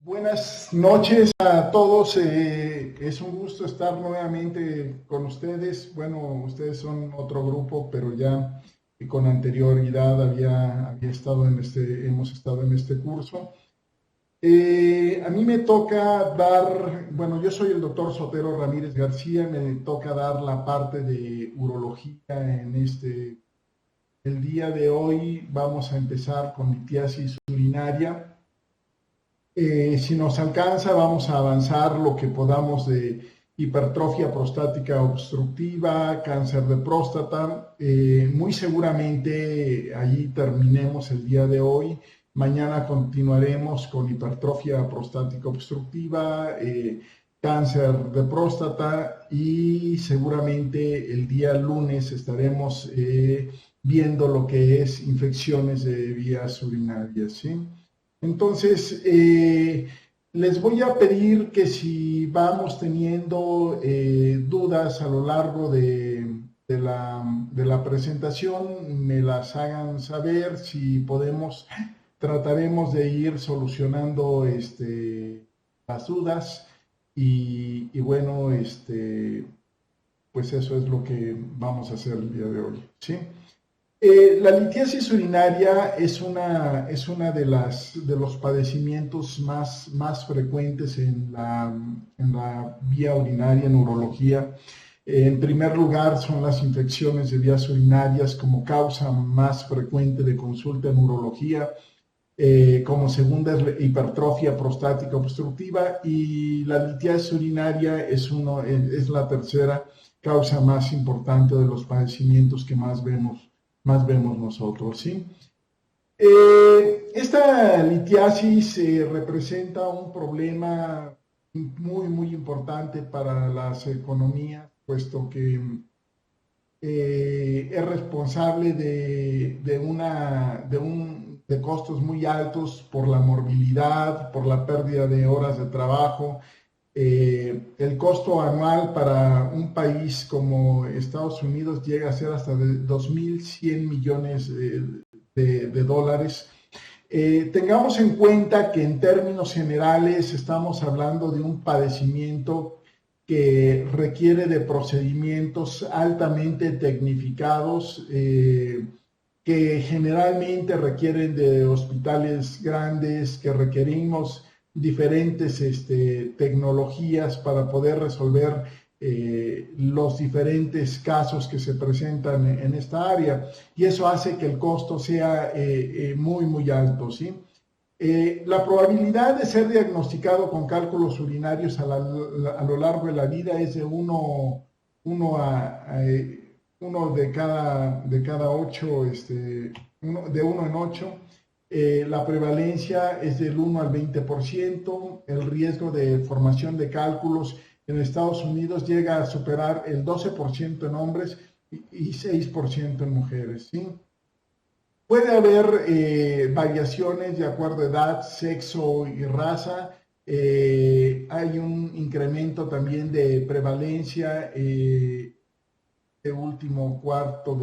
Buenas noches a todos. Es un gusto estar nuevamente con ustedes. Bueno, ustedes son otro grupo, pero ya con anterioridad había estado hemos estado en este curso. A mí me toca dar, bueno, yo soy el doctor Sotero Ramírez García, me toca dar la parte de urología en el día de hoy. Vamos a empezar con litiasis urinaria. Si nos alcanza, vamos a avanzar lo que podamos de hipertrofia prostática obstructiva, cáncer de próstata. Muy seguramente allí terminemos el día de hoy. Mañana continuaremos con hipertrofia prostática obstructiva, cáncer de próstata y seguramente el día lunes estaremos viendo lo que es infecciones de vías urinarias, ¿sí? Entonces, les voy a pedir que si vamos teniendo dudas a lo largo de la presentación, me las hagan saber. Si podemos, trataremos de ir solucionando las dudas y bueno, pues eso es lo que vamos a hacer el día de hoy, ¿sí? La litiasis urinaria es una de los padecimientos más frecuentes en la vía urinaria en urología. En primer lugar, son las infecciones de vías urinarias como causa más frecuente de consulta en urología. Como segunda es la hipertrofia prostática obstructiva y la litiasis urinaria es la tercera causa más importante de los padecimientos que más vemos nosotros, ¿sí? Esta litiasis representa un problema muy importante para las economías, puesto que es responsable de costos muy altos por la morbilidad, por la pérdida de horas de trabajo. El costo anual para un país como Estados Unidos llega a ser hasta de 2.100 millones de dólares. Tengamos en cuenta que en términos generales estamos hablando de un padecimiento que requiere de procedimientos altamente tecnificados, que generalmente requieren de hospitales grandes, que requerimos diferentes tecnologías para poder resolver los diferentes casos que se presentan en esta área, y eso hace que el costo sea muy alto, ¿sí? La probabilidad de ser diagnosticado con cálculos urinarios a lo largo de la vida es de uno de cada 8, de 1 en 8. La prevalencia es del 1 al 20%, el riesgo de formación de cálculos en Estados Unidos llega a superar el 12% en hombres y 6% en mujeres, ¿sí? Puede haber variaciones de acuerdo a edad, sexo y raza. Hay un incremento también de prevalencia en el último cuarto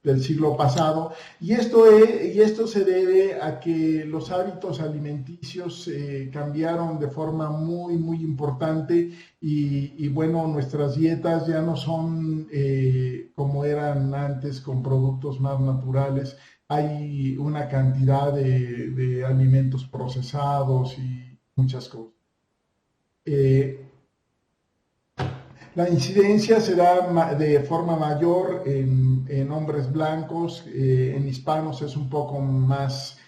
del siglo pasado, y esto se debe a que los hábitos alimenticios cambiaron de forma muy importante y bueno, nuestras dietas ya no son como eran antes, con productos más naturales. Hay una cantidad de alimentos procesados y muchas cosas. La incidencia se da de forma mayor en hombres blancos, en hispanos es un poco más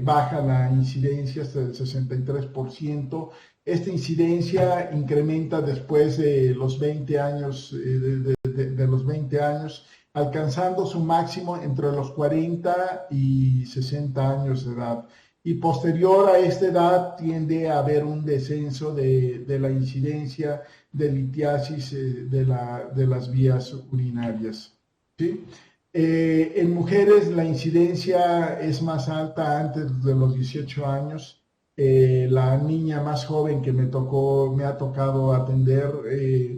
baja la incidencia, hasta el 63%. Esta incidencia incrementa después de los 20 años, de los 20 años, alcanzando su máximo entre los 40 y 60 años de edad. Y posterior a esta edad tiende a haber un descenso de la incidencia de litiasis de las vías urinarias, ¿sí? En mujeres la incidencia es más alta antes de los 18 años. La niña más joven que me ha tocado atender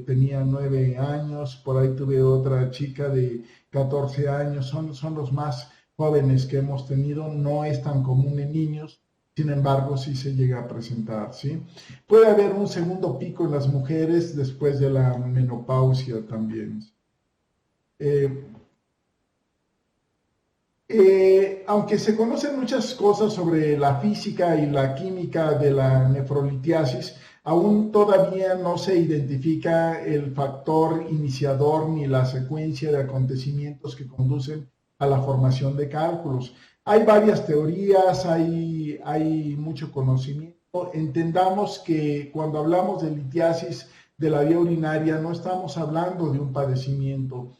tenía 9 años, por ahí tuve otra chica de 14 años, son los más jóvenes que hemos tenido, no es tan común en niños, sin embargo, sí se llega a presentar, ¿sí? Puede haber un segundo pico en las mujeres después de la menopausia también. Eh, Aunque se conocen muchas cosas sobre la física y la química de la nefrolitiasis, aún todavía no se identifica el factor iniciador ni la secuencia de acontecimientos que conducen a la formación de cálculos. Hay varias teorías, hay mucho conocimiento. Entendamos que cuando hablamos de litiasis de la vía urinaria no estamos hablando de un padecimiento.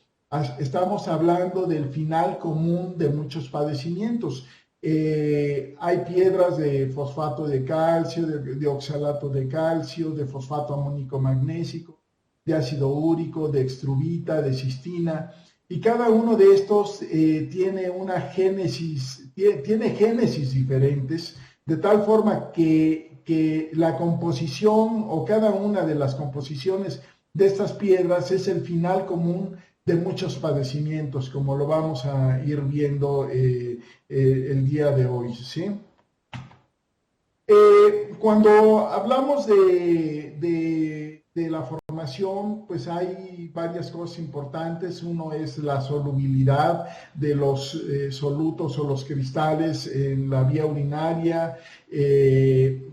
Estamos hablando del final común de muchos padecimientos. Hay piedras de fosfato de calcio, de oxalato de calcio, de fosfato amónico magnésico, de ácido úrico, de extruvita, de cistina, y cada uno de estos tiene una génesis, tiene génesis diferentes, de tal forma que la composición o cada una de las composiciones de estas piedras es el final común de muchos padecimientos, como lo vamos a ir viendo el día de hoy, ¿sí? Cuando hablamos de la formación, pues hay varias cosas importantes. Uno es la solubilidad de los solutos o los cristales en la vía urinaria.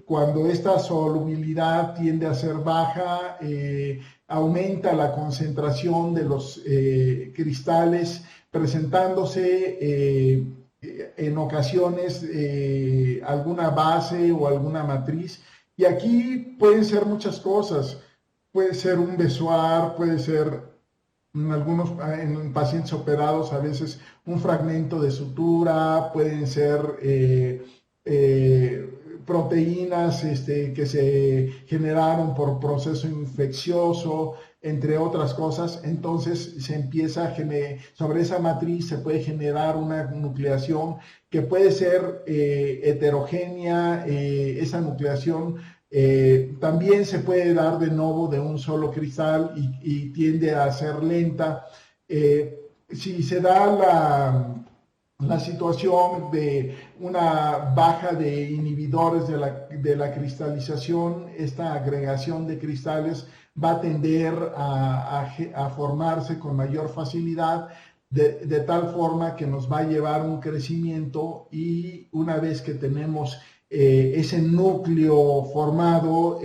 Cuando esta solubilidad tiende a ser baja, aumenta la concentración de los cristales, presentándose en ocasiones alguna base o alguna matriz. Y aquí pueden ser muchas cosas. Puede ser un besoar, puede ser en pacientes operados a veces un fragmento de sutura, pueden ser proteínas que se generaron por proceso infeccioso, entre otras cosas. Entonces se empieza a sobre esa matriz se puede generar una nucleación que puede ser heterogénea. Esa nucleación también se puede dar de nuevo de un solo cristal y tiende a ser lenta. Si se da la situación de una baja de inhibidores de la cristalización, esta agregación de cristales va a tender a formarse con mayor facilidad, de tal forma que nos va a llevar un crecimiento, y una vez que tenemos ese núcleo formado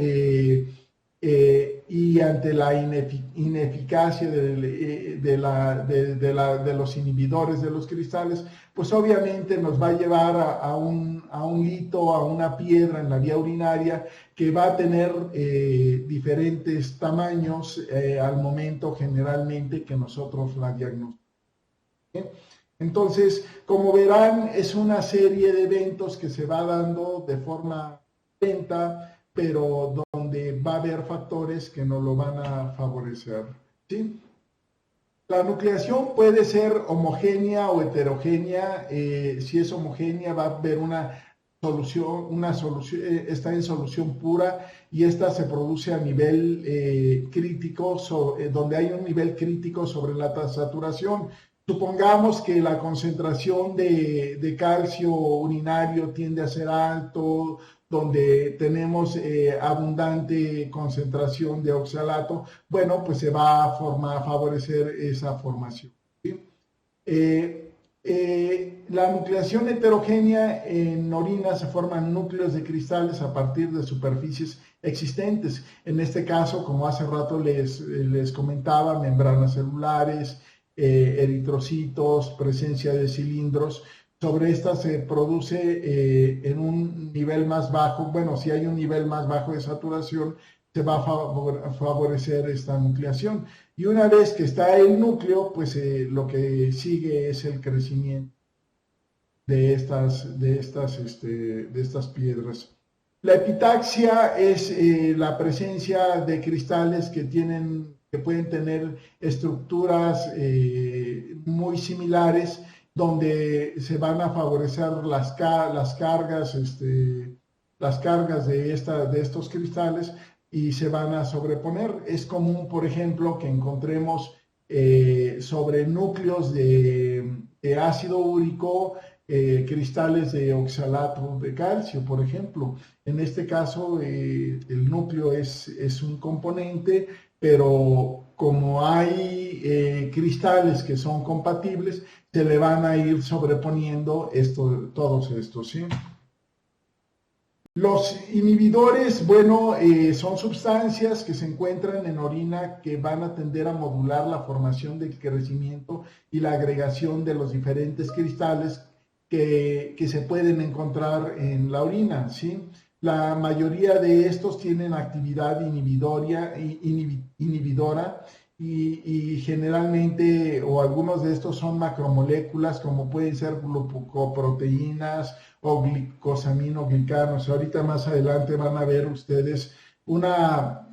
y ante la ineficacia de los inhibidores de los cristales, pues obviamente nos va a llevar a un lito, a una piedra en la vía urinaria que va a tener diferentes tamaños al momento generalmente que nosotros la diagnosticamos. Entonces, como verán, es una serie de eventos que se va dando de forma lenta, pero donde va a haber factores que nos lo van a favorecer, ¿sí? La nucleación puede ser homogénea o heterogénea. Si es homogénea, va a haber una solución, está en solución pura, y esta se produce a nivel crítico, donde hay un nivel crítico sobre la saturación. Supongamos que la concentración de calcio urinario tiende a ser alto, donde tenemos abundante concentración de oxalato. Bueno, pues se va a favorecer esa formación, ¿sí? La nucleación heterogénea en orina, se forman núcleos de cristales a partir de superficies existentes. En este caso, como hace rato les comentaba, membranas celulares, eritrocitos, presencia de cilindros. Sobre esta se produce en un nivel más bajo. Bueno, si hay un nivel más bajo de saturación, se va a favorecer esta nucleación. Y una vez que está el núcleo, pues lo que sigue es el crecimiento de estas piedras. La epitaxia es la presencia de cristales que pueden tener estructuras muy similares, donde se van a favorecer las cargas de estos cristales, y se van a sobreponer. Es común, por ejemplo, que encontremos sobre núcleos de ácido úrico cristales de oxalato de calcio, por ejemplo. En este caso, el núcleo es un componente, pero como hay cristales que son compatibles, se le van a ir sobreponiendo todos estos, ¿sí? Los inhibidores, bueno, son sustancias que se encuentran en orina que van a tender a modular la formación del crecimiento y la agregación de los diferentes cristales que se pueden encontrar en la orina, ¿sí? La mayoría de estos tienen actividad inhibidora y generalmente, o algunos de estos son macromoléculas, como pueden ser glucoproteínas o glicosaminoglicanos. Ahorita más adelante van a ver ustedes una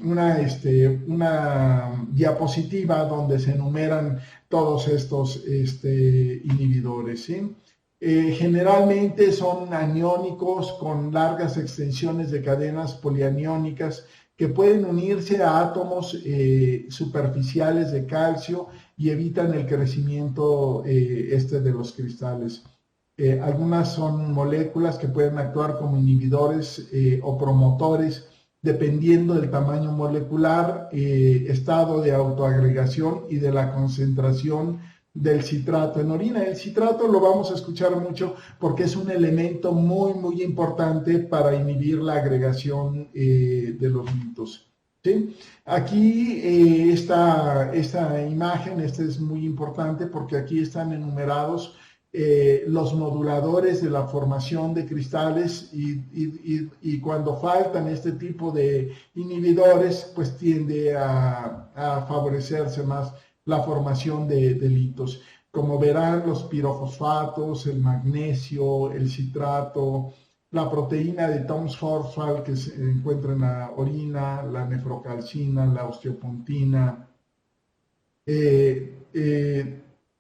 diapositiva donde se enumeran todos estos inhibidores, ¿sí? Generalmente son aniónicos con largas extensiones de cadenas polianiónicas que pueden unirse a átomos superficiales de calcio y evitan el crecimiento de los cristales. Algunas son moléculas que pueden actuar como inhibidores o promotores dependiendo del tamaño molecular, estado de autoagregación y de la concentración del citrato en orina. El citrato lo vamos a escuchar mucho porque es un elemento muy, muy importante para inhibir la agregación de los litos. ¿Sí? Aquí esta imagen, es muy importante porque aquí están enumerados los moduladores de la formación de cristales y cuando faltan este tipo de inhibidores, pues tiende a favorecerse más la formación de litos. Como verán, los pirofosfatos, el magnesio, el citrato, la proteína de Townes-Forssell que se encuentra en la orina, la nefrocalcina, la osteopontina,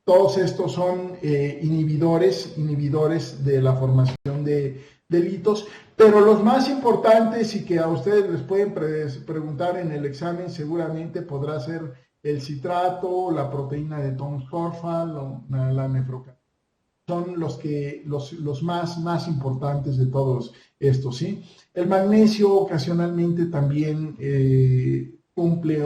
todos estos son inhibidores de la formación de litos, pero los más importantes y que a ustedes les pueden preguntar en el examen seguramente podrá ser el citrato, la proteína de Townes-Forssell, la nefrocalcina. Son los más importantes de todos estos, ¿sí? El magnesio ocasionalmente también cumple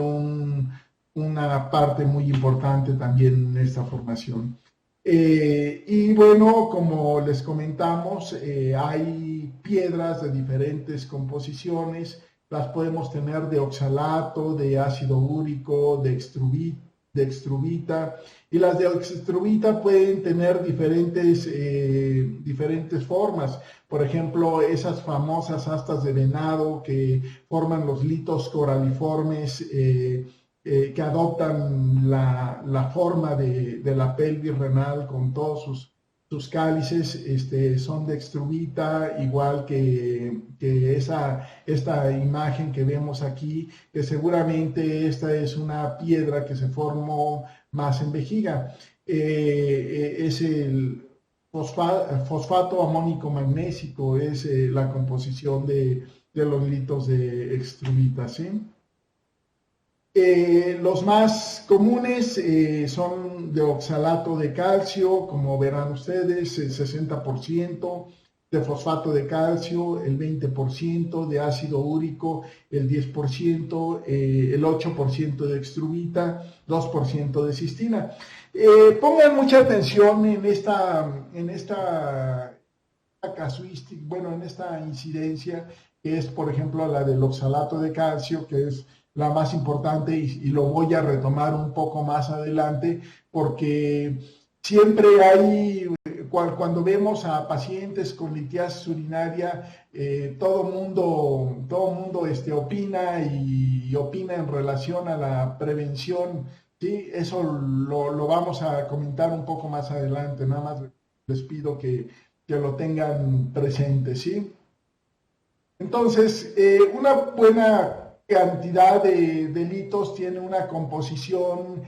una parte muy importante también en esta formación. Y bueno, como les comentamos, hay piedras de diferentes composiciones, las podemos tener de oxalato, de ácido úrico, de extruvita, y las de extruvita pueden tener diferentes formas. Por ejemplo, esas famosas astas de venado que forman los litos coraliformes, que adoptan la forma de la pelvis renal con todos sus cálices, son de extruvita, igual que esta imagen que vemos aquí, que seguramente esta es una piedra que se formó más en vejiga. Es el fosfato amónico magnésico, es la composición de los litos de extruvita, ¿sí? Los más comunes son de oxalato de calcio, como verán ustedes, el 60%, de fosfato de calcio, el 20%, de ácido úrico, el 10%, el 8% de extruvita, 2% de cistina. Pongan mucha atención en esta casuística, bueno, en esta incidencia, que es, por ejemplo, la del oxalato de calcio, que es la más importante y lo voy a retomar un poco más adelante porque siempre hay, cuando vemos a pacientes con litiasis urinaria, todo mundo opina y opina en relación a la prevención, ¿sí? Eso lo vamos a comentar un poco más adelante, nada más les pido que lo tengan presente, ¿sí? Entonces, una buena cantidad de litos tiene una composición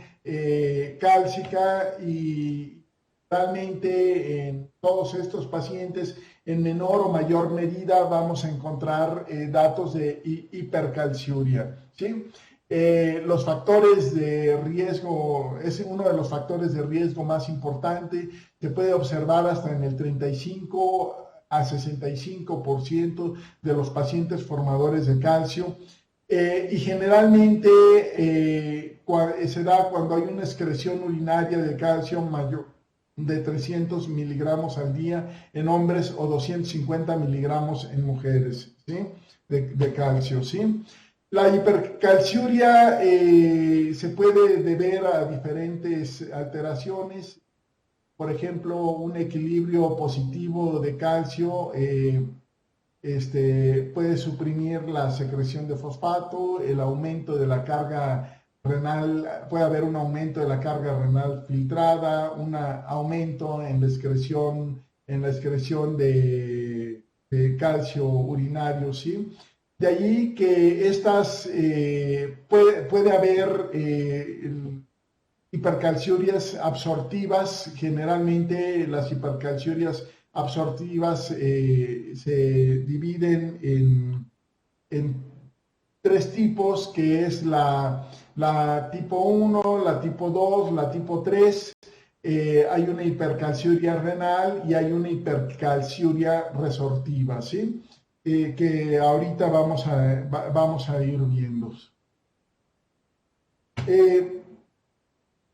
cálcica y realmente en todos estos pacientes en menor o mayor medida vamos a encontrar datos de hipercalciuria, ¿sí? Los factores de riesgo, es uno de los factores de riesgo más importante, se puede observar hasta en el 35 a 65% de los pacientes formadores de calcio, y generalmente se da cuando hay una excreción urinaria de calcio mayor de 300 miligramos al día en hombres o 250 miligramos en mujeres, ¿sí? de calcio, ¿sí? La hipercalciuria se puede deber a diferentes alteraciones, por ejemplo, un equilibrio positivo de calcio puede suprimir la secreción de fosfato, el aumento de la carga renal, puede haber un aumento de la carga renal filtrada, un aumento en la excreción de calcio urinario, ¿sí? De allí que puede haber hipercalciurias absortivas. Generalmente las hipercalciurias absortivas se dividen en tres tipos, que es la tipo 1, la tipo 2, la tipo 3. Hay una hipercalciuria renal y hay una hipercalciuria resortiva, ¿sí? Que ahorita vamos a ir viendo.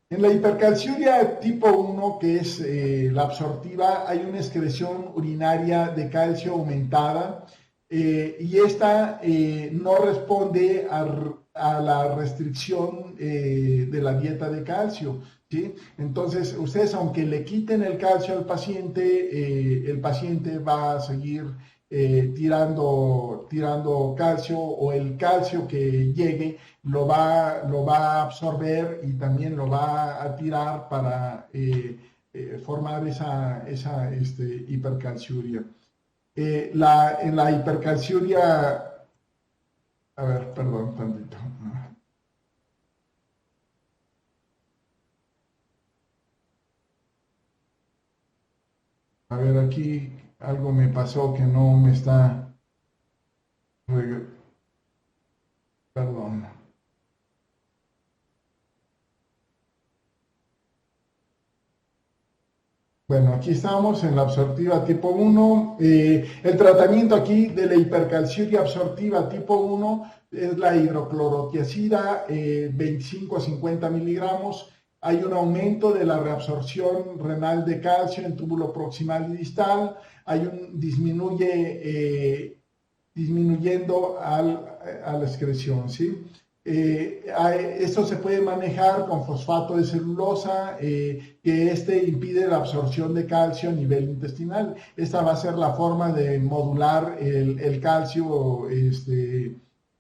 En la hipercalciuria tipo 1, que es la absortiva, hay una excreción urinaria de calcio aumentada, y esta no responde a la restricción de la dieta de calcio, ¿sí? Entonces, ustedes, aunque le quiten el calcio al paciente, el paciente va a seguir tirando calcio, o el calcio que llegue lo va a absorber y también lo va a tirar para formar esa hipercalciuria. En la hipercalciuria, a ver, perdón, tantito. A ver, aquí algo me pasó que no me está... Perdón. Bueno, aquí estamos en la absortiva tipo 1. El tratamiento aquí de la hipercalciuria absortiva tipo 1 es la hidroclorotiazida, 25 a 50 miligramos. Hay un aumento de la reabsorción renal de calcio en túbulo proximal y distal. Disminuyendo a la excreción, ¿sí? Esto se puede manejar con fosfato de celulosa, que impide la absorción de calcio a nivel intestinal. Esta va a ser la forma de modular el calcio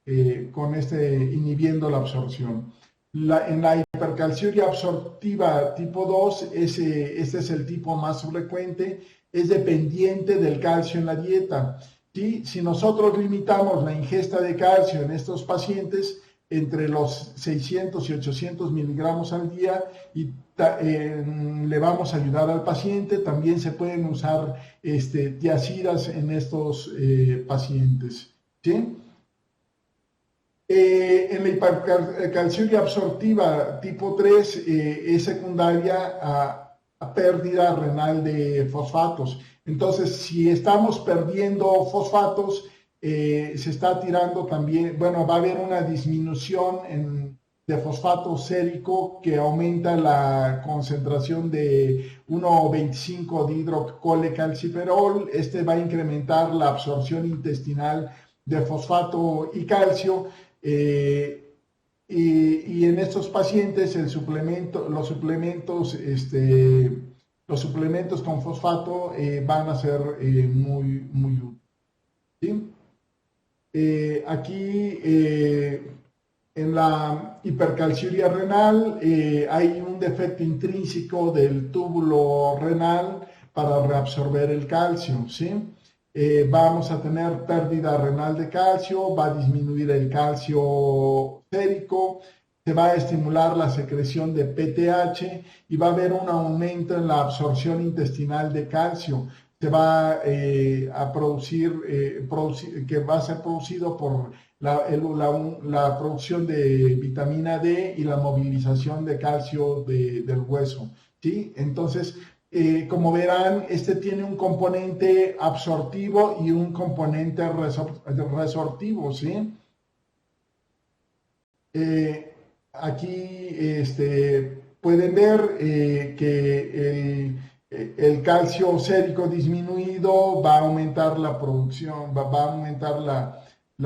inhibiendo la absorción. En la hipercalciuria absortiva tipo 2, este es el tipo más frecuente, es dependiente del calcio en la dieta. ¿Sí? Si nosotros limitamos la ingesta de calcio en estos pacientes entre los 600 y 800 miligramos al día, y le vamos a ayudar al paciente. También se pueden usar tiazidas en estos pacientes, ¿sí? En la hipercalciuria absortiva tipo 3 es secundaria a pérdida renal de fosfatos. Entonces, si estamos perdiendo fosfatos, se está tirando también, bueno, va a haber una disminución de fosfato sérico, que aumenta la concentración de 1,25 de hidrocolecalciferol. Va a incrementar la absorción intestinal de fosfato y calcio, y en estos pacientes los suplementos con fosfato van a ser muy, muy útiles, ¿sí? Aquí en la hipercalciuria renal hay un defecto intrínseco del túbulo renal para reabsorber el calcio, ¿sí? Vamos a tener pérdida renal de calcio, va a disminuir el calcio sérico, se va a estimular la secreción de PTH y va a haber un aumento en la absorción intestinal de calcio. Se va a producir, que va a ser producido por la producción de vitamina D y la movilización de calcio del hueso, ¿sí? Entonces, como verán, este tiene un componente absortivo y un componente resortivo, ¿sí? Aquí pueden ver que el calcio sérico disminuido va a aumentar la producción, va a aumentar la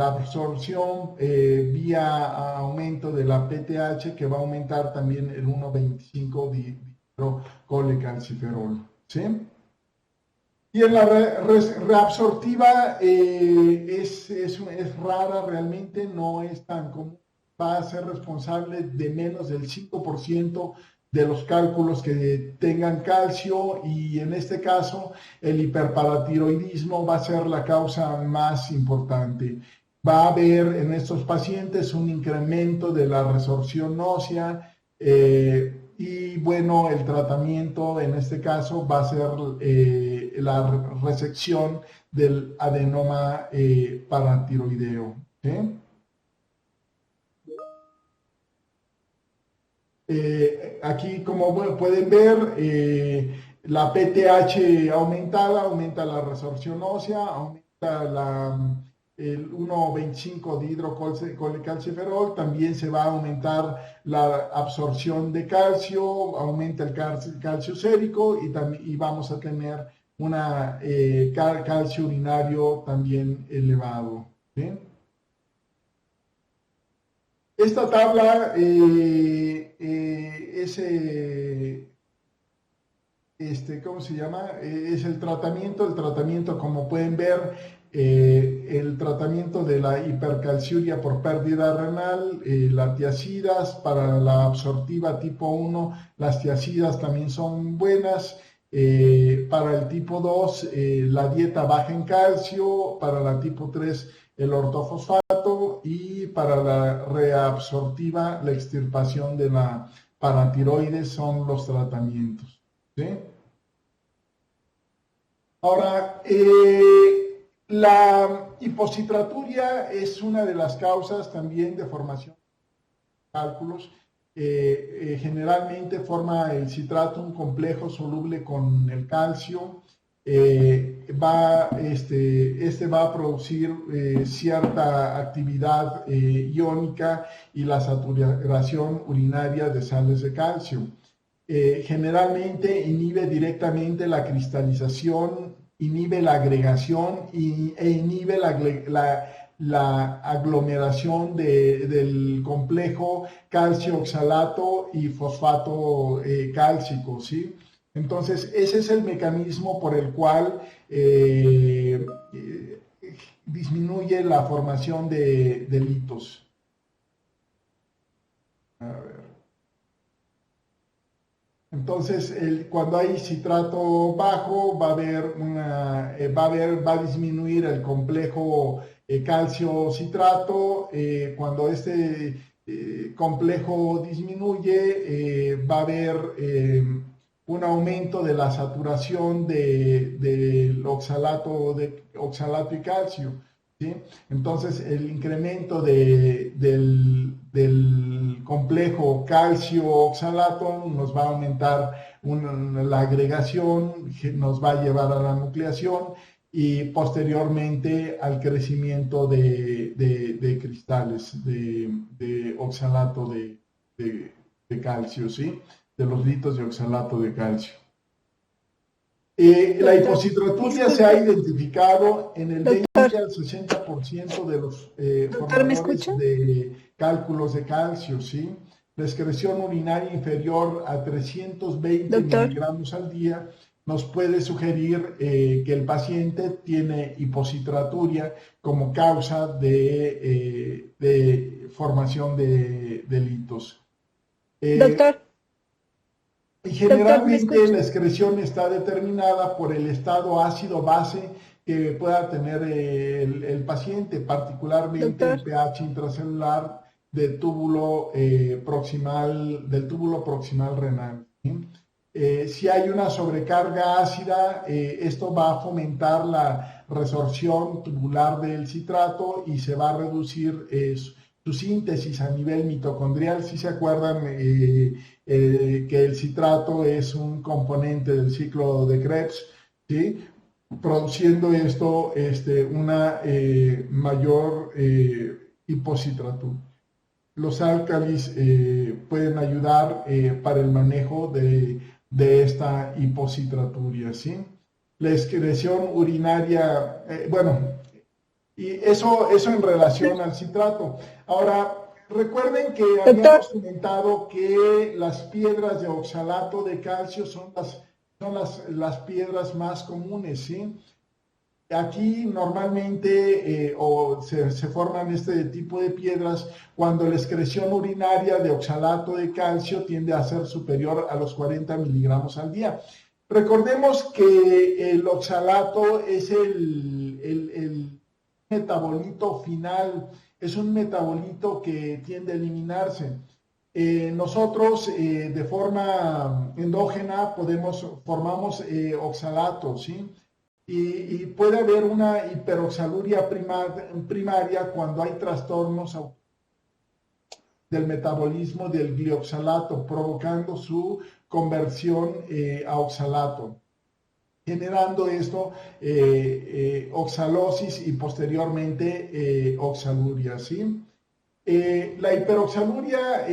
absorción vía aumento de la PTH, que va a aumentar también el 1,25 dihidrocolecalciferol, ¿sí? Y en la reabsortiva es rara realmente, no es tan común. Va a ser responsable de menos del 5% de los cálculos que tengan calcio, y en este caso el hiperparatiroidismo va a ser la causa más importante. Va a haber en estos pacientes un incremento de la resorción ósea, y bueno, el tratamiento en este caso va a ser la resección del adenoma paratiroideo, ¿sí? Aquí, como pueden ver, la PTH aumentada aumenta la resorción ósea, aumenta el 1,25 dihidrocolecalciferol, también se va a aumentar la absorción de calcio, aumenta el calcio sérico, y vamos a tener un calcio urinario también elevado, ¿sí? Esta tabla ¿cómo se llama? Es el tratamiento, como pueden ver, el tratamiento de la hipercalciuria por pérdida renal, las tiacidas. Para la absortiva tipo 1, las tiacidas también son buenas. Para el tipo 2, la dieta baja en calcio. Para la tipo 3, el ortofosfato. Y para la reabsortiva, la extirpación de la paratiroides son los tratamientos, ¿sí? Ahora, la hipocitraturia es una de las causas también de formación de cálculos. Generalmente forma el citrato un complejo soluble con el calcio. Este va a producir cierta actividad iónica y la saturación urinaria de sales de calcio. Generalmente inhibe directamente la cristalización, inhibe la agregación e inhibe la aglomeración del complejo calcio-oxalato y fosfato cálcico, ¿sí? Entonces, ese es el mecanismo por el cual disminuye la formación de litos. A ver. Entonces, cuando hay citrato bajo, va a disminuir el complejo calcio-citrato. Cuando este complejo disminuye, va a haber un aumento de la saturación del oxalato y calcio, ¿sí? Entonces, el incremento del complejo calcio-oxalato nos va a aumentar la agregación, nos va a llevar a la nucleación y posteriormente al crecimiento de cristales de oxalato de calcio, ¿sí? De los litos de oxalato de calcio. La hipocitraturia se ha identificado en el 20 al 60% de los formadores de cálculos de calcio, ¿sí? La excreción urinaria inferior a 320 miligramos al día nos puede sugerir que el paciente tiene hipocitraturia como causa de formación de litos. Doctor. Y generalmente la excreción está determinada por el estado ácido-base que pueda tener el paciente, particularmente el pH intracelular del túbulo proximal renal, ¿sí? Si hay una sobrecarga ácida, esto va a fomentar la resorción tubular del citrato y se va a reducir su síntesis a nivel mitocondrial. Si se acuerdan que el citrato es un componente del ciclo de Krebs, ¿sí? Produciendo esto una mayor hipocitratura. Los álcalis pueden ayudar para el manejo de esta hipocitraturia, ¿sí? La excreción urinaria, bueno, y eso en relación al citrato. Ahora, recuerden que habíamos comentado que las piedras de oxalato de calcio son las piedras más comunes, ¿sí? Aquí normalmente se forman este tipo de piedras cuando la excreción urinaria de oxalato de calcio tiende a ser superior a los 40 miligramos al día. Recordemos que el oxalato es el metabolito final, es un metabolito que tiende a eliminarse. Nosotros de forma endógena formamos oxalato, ¿sí? Y puede haber una hiperoxaluria primaria cuando hay trastornos del metabolismo del glioxalato, provocando su conversión a oxalato, generando esto oxalosis y posteriormente oxaluria, ¿sí? La hiperoxaluria,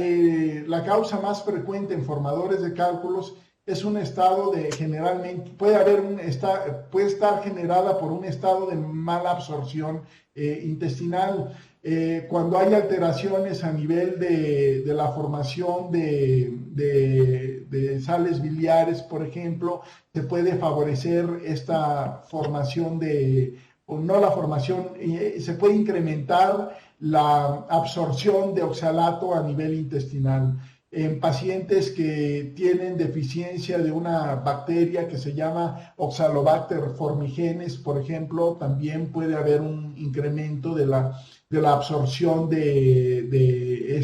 la causa más frecuente en formadores de cálculos es un estado generalmente, puede estar generada por un estado de mala absorción intestinal. Cuando hay alteraciones a nivel de la formación de sales biliares, por ejemplo, se puede favorecer esta formación o no la formación, se puede incrementar la absorción de oxalato a nivel intestinal. En pacientes que tienen deficiencia de una bacteria que se llama Oxalobacter formigenes, por ejemplo, también puede haber un incremento de la absorción de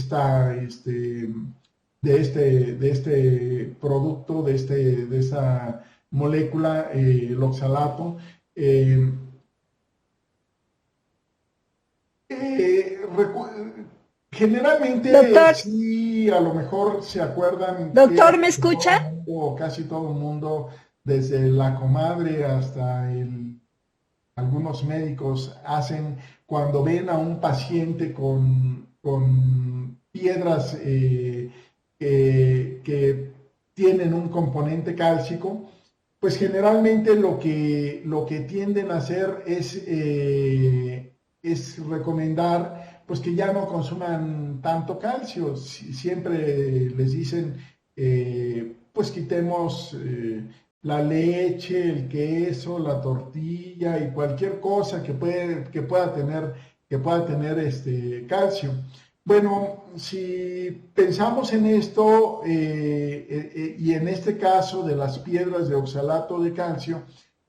este producto, de esta molécula, el oxalato. Generalmente, Doctor, sí, a lo mejor se acuerdan doctor, ¿me que todo escucha? el mundo, o casi todo el mundo, desde la comadre hasta algunos médicos hacen cuando ven a un paciente con piedras que tienen un componente cálcico, pues generalmente lo que tienden a hacer es recomendar pues que ya no consuman tanto calcio. Siempre les dicen pues quitemos la leche, el queso, la tortilla y cualquier cosa que pueda tener calcio. Bueno, si pensamos en esto y en este caso de las piedras de oxalato de calcio,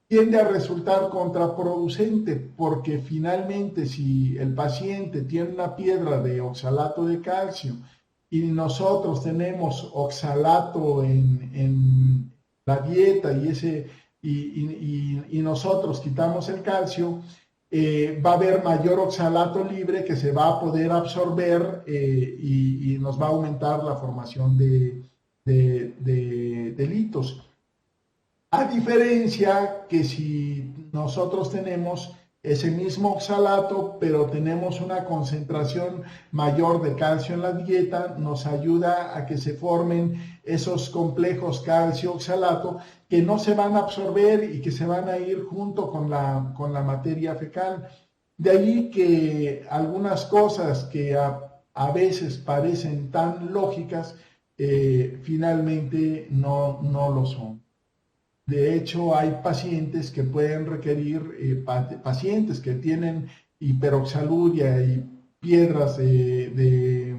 tiende a resultar contraproducente porque finalmente si el paciente tiene una piedra de oxalato de calcio y nosotros tenemos oxalato en la dieta y nosotros quitamos el calcio, va a haber mayor oxalato libre que se va a poder absorber y nos va a aumentar la formación de litos. A diferencia que si nosotros tenemos ese mismo oxalato, pero tenemos una concentración mayor de calcio en la dieta, nos ayuda a que se formen esos complejos calcio-oxalato que no se van a absorber y que se van a ir junto con la materia fecal. De ahí que algunas cosas que a veces parecen tan lógicas, finalmente no lo son. De hecho, hay pacientes que pueden requerir, pacientes que tienen hiperoxaluria y piedras de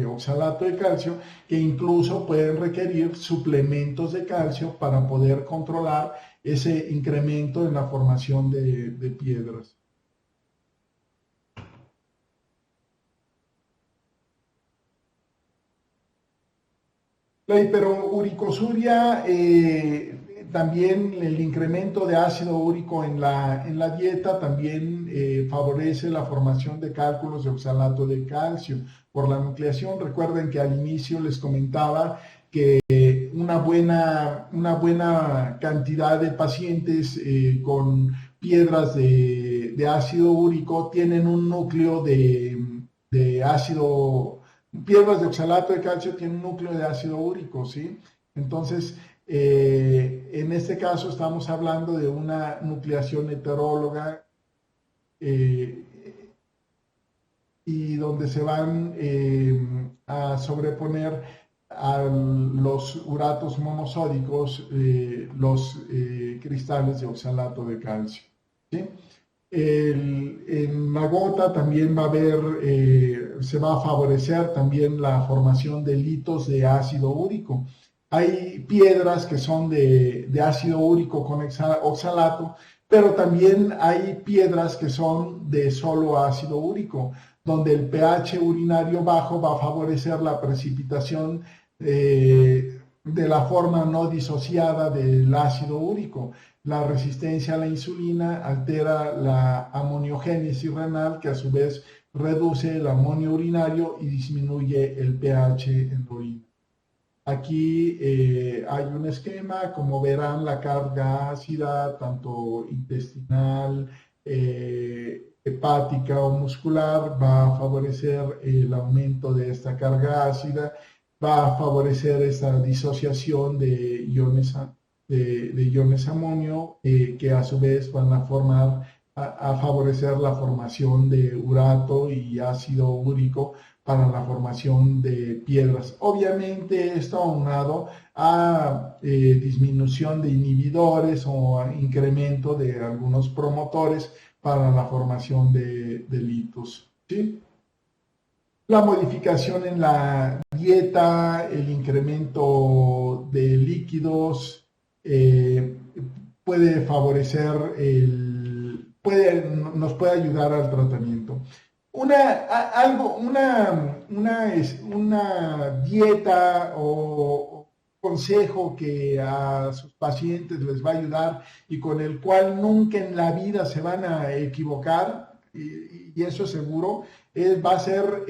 oxalato de calcio, que incluso pueden requerir suplementos de calcio para poder controlar ese incremento en la formación de piedras. La hiperuricosuria también el incremento de ácido úrico en la dieta también favorece la formación de cálculos de oxalato de calcio por la nucleación. Recuerden que al inicio les comentaba que una buena cantidad de pacientes con piedras de ácido úrico tienen un núcleo de ácido, piedras de oxalato de calcio tienen un núcleo de ácido úrico, ¿sí? Entonces, en este caso estamos hablando de una nucleación heteróloga y donde se van a sobreponer a los uratos monosódicos los cristales de oxalato de calcio, ¿sí? En la gota también va a haber, se va a favorecer también la formación de litos de ácido úrico. Hay piedras que son de ácido úrico con oxalato, pero también hay piedras que son de solo ácido úrico, donde el pH urinario bajo va a favorecer la precipitación de la forma no disociada del ácido úrico. La resistencia a la insulina altera la amoniogénesis renal, que a su vez reduce el amonio urinario y disminuye el pH en la orina. Aquí hay un esquema, como verán, la carga ácida, tanto intestinal, hepática o muscular, va a favorecer el aumento de esta carga ácida, va a favorecer esta disociación de iones amonio, que a su vez van a favorecer la formación de urato y ácido úrico para la formación de piedras. Obviamente esto aunado a disminución de inhibidores o a incremento de algunos promotores para la formación de litos, ¿sí? La modificación en la dieta, el incremento de líquidos, puede favorecer, nos puede ayudar al tratamiento. Una dieta o consejo que a sus pacientes les va a ayudar y con el cual nunca en la vida se van a equivocar, y eso es seguro, va a ser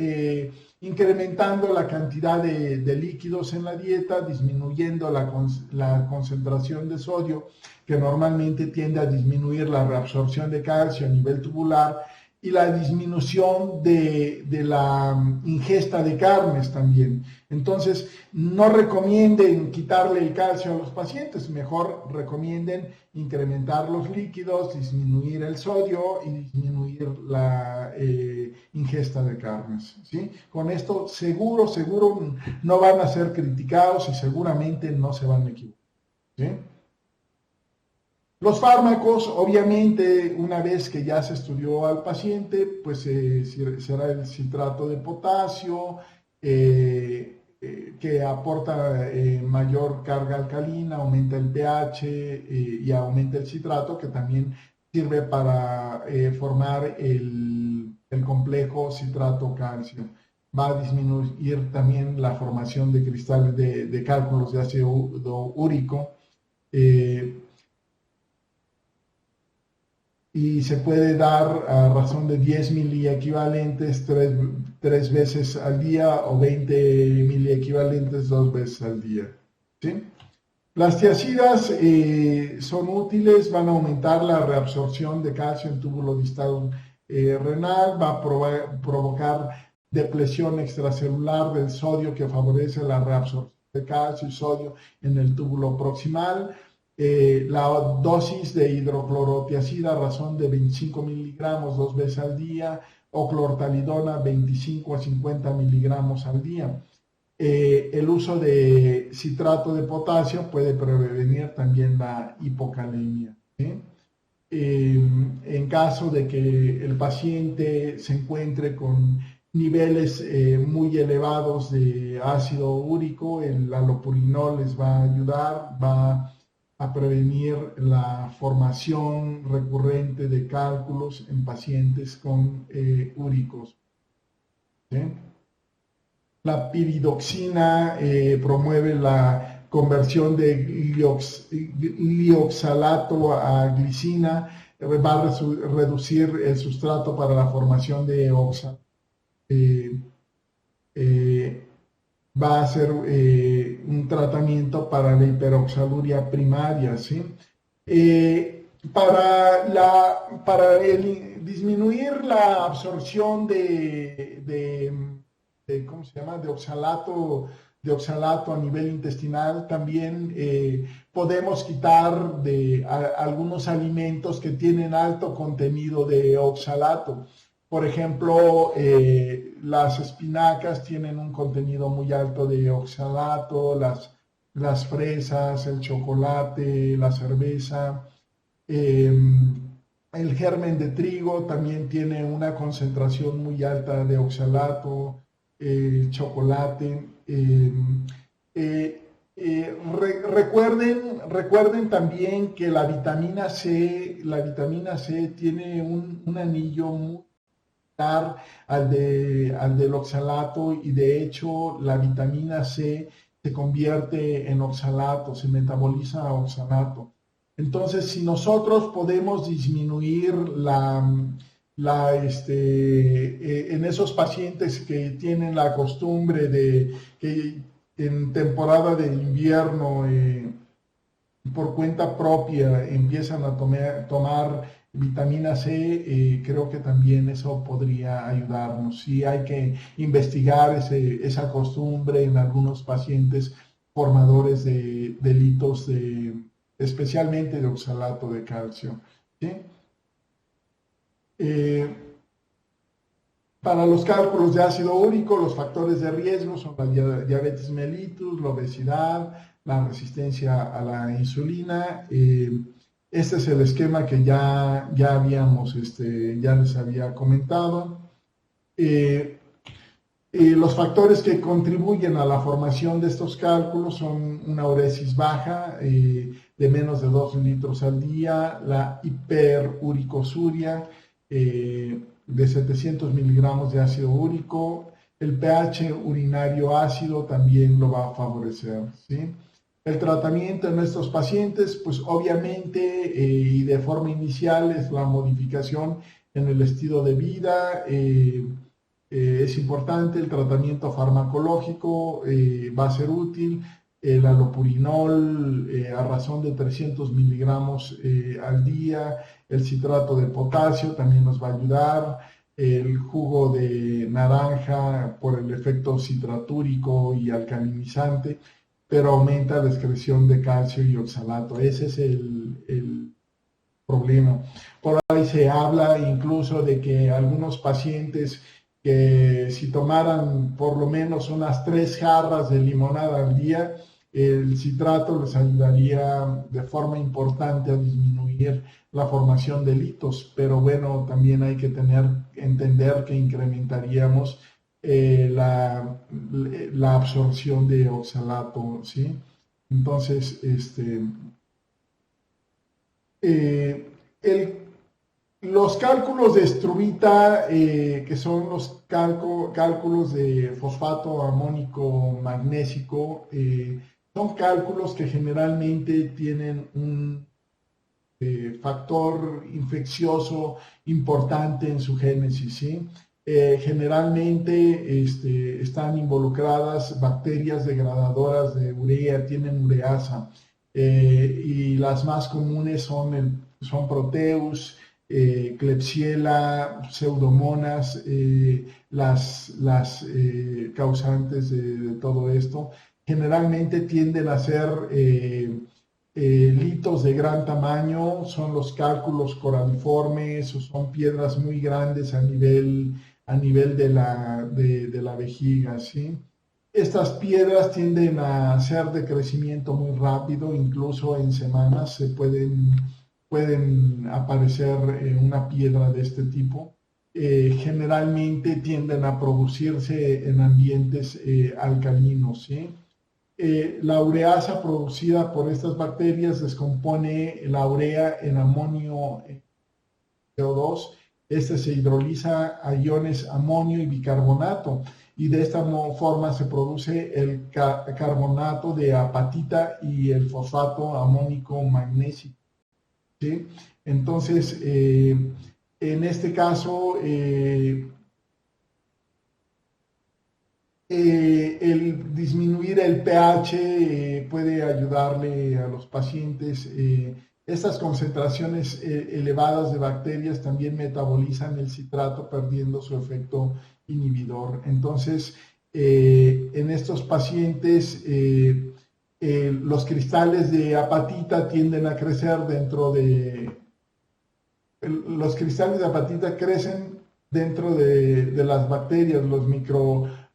incrementando la cantidad de líquidos en la dieta, disminuyendo la concentración de sodio, que normalmente tiende a disminuir la reabsorción de calcio a nivel tubular, y la disminución de la ingesta de carnes también. Entonces, no recomienden quitarle el calcio a los pacientes, mejor recomienden incrementar los líquidos, disminuir el sodio y disminuir la ingesta de carnes, ¿sí? Con esto seguro no van a ser criticados y seguramente no se van a equivocar, ¿sí? Los fármacos, obviamente, una vez que ya se estudió al paciente, pues será el citrato de potasio, que aporta mayor carga alcalina, aumenta el pH y aumenta el citrato, que también sirve para formar el complejo citrato-calcio. Va a disminuir también la formación de cristales de cálculos de ácido úrico. Y se puede dar a razón de 10 miliequivalentes 3 veces al día o 20 miliequivalentes 2 veces al día, ¿sí? Las tiazidas son útiles, van a aumentar la reabsorción de calcio en túbulo distal renal, va a provocar depresión extracelular del sodio que favorece la reabsorción de calcio y sodio en el túbulo proximal. La dosis de hidroclorotiazida a razón de 25 miligramos 2 veces al día, o clortalidona 25 a 50 miligramos al día. El uso de citrato de potasio puede prevenir también la hipocalemia, ¿sí? En caso de que el paciente se encuentre con niveles muy elevados de ácido úrico, el allopurinol les va a ayudar, va a prevenir la formación recurrente de cálculos en pacientes con úricos, ¿sí? La piridoxina promueve la conversión de glioxalato a glicina, va a reducir el sustrato para la formación de oxalato. Va a ser un tratamiento para la hiperoxaluria primaria, ¿sí? Para disminuir la absorción ¿cómo se llama?, de oxalato a nivel intestinal, también podemos quitar algunos alimentos que tienen alto contenido de oxalato. Por ejemplo, las espinacas tienen un contenido muy alto de oxalato, las fresas, el chocolate, la cerveza. El germen de trigo también tiene una concentración muy alta de oxalato, chocolate. Recuerden también que la vitamina C tiene un anillo muy al del oxalato, y de hecho la vitamina C se convierte en oxalato, se metaboliza a oxalato. Entonces, si nosotros podemos disminuir en esos pacientes que tienen la costumbre de que en temporada de invierno por cuenta propia empiezan a tomar vitamina C, creo que también eso podría ayudarnos. Sí, hay que investigar esa costumbre en algunos pacientes formadores de delitos, especialmente de oxalato de calcio, ¿sí? Para los cálculos de ácido úrico, los factores de riesgo son la diabetes mellitus, la obesidad, la resistencia a la insulina. Este es el esquema que ya les había comentado. Los factores que contribuyen a la formación de estos cálculos son una uresis baja de menos de 2 litros al día, la hiperuricosuria de 700 miligramos de ácido úrico, el pH urinario ácido también lo va a favorecer, ¿sí? El tratamiento en estos pacientes, pues obviamente y de forma inicial, es la modificación en el estilo de vida. Es importante el tratamiento farmacológico, va a ser útil. El allopurinol a razón de 300 miligramos al día, el citrato de potasio también nos va a ayudar, el jugo de naranja por el efecto citratúrico y alcalinizante, pero aumenta la excreción de calcio y oxalato. Ese es el problema. Por ahí se habla incluso de que algunos pacientes que si tomaran por lo menos unas 3 jarras de limonada al día, el citrato les ayudaría de forma importante a disminuir la formación de litos, pero bueno, también hay que entender que incrementaríamos la absorción de oxalato, ¿sí? Entonces, los cálculos de Struvita, que son los cálculos de fosfato amónico magnésico, son cálculos que generalmente tienen un factor infeccioso importante en su génesis, ¿sí? Generalmente están involucradas bacterias degradadoras de urea, tienen ureasa, y las más comunes son Proteus, Klebsiella, Pseudomonas, las causantes de todo esto. Generalmente tienden a ser litos de gran tamaño, son los cálculos coraliformes o son piedras muy grandes a nivel de la vejiga, ¿sí? Estas piedras tienden a ser de crecimiento muy rápido, incluso en semanas se pueden aparecer una piedra de este tipo. Generalmente tienden a producirse en ambientes alcalinos, ¿sí? La ureasa producida por estas bacterias descompone la urea en amonio CO2. Este se hidroliza a iones amonio y bicarbonato. y de esta forma se produce el carbonato de apatita y el fosfato amónico magnésico, ¿sí? Entonces, en este caso, el disminuir el pH puede ayudarle a los pacientes. Estas concentraciones elevadas de bacterias también metabolizan el citrato, perdiendo su efecto inhibidor. Entonces, en estos pacientes, los cristales de apatita tienden a crecer los cristales de apatita crecen dentro de las bacterias. Los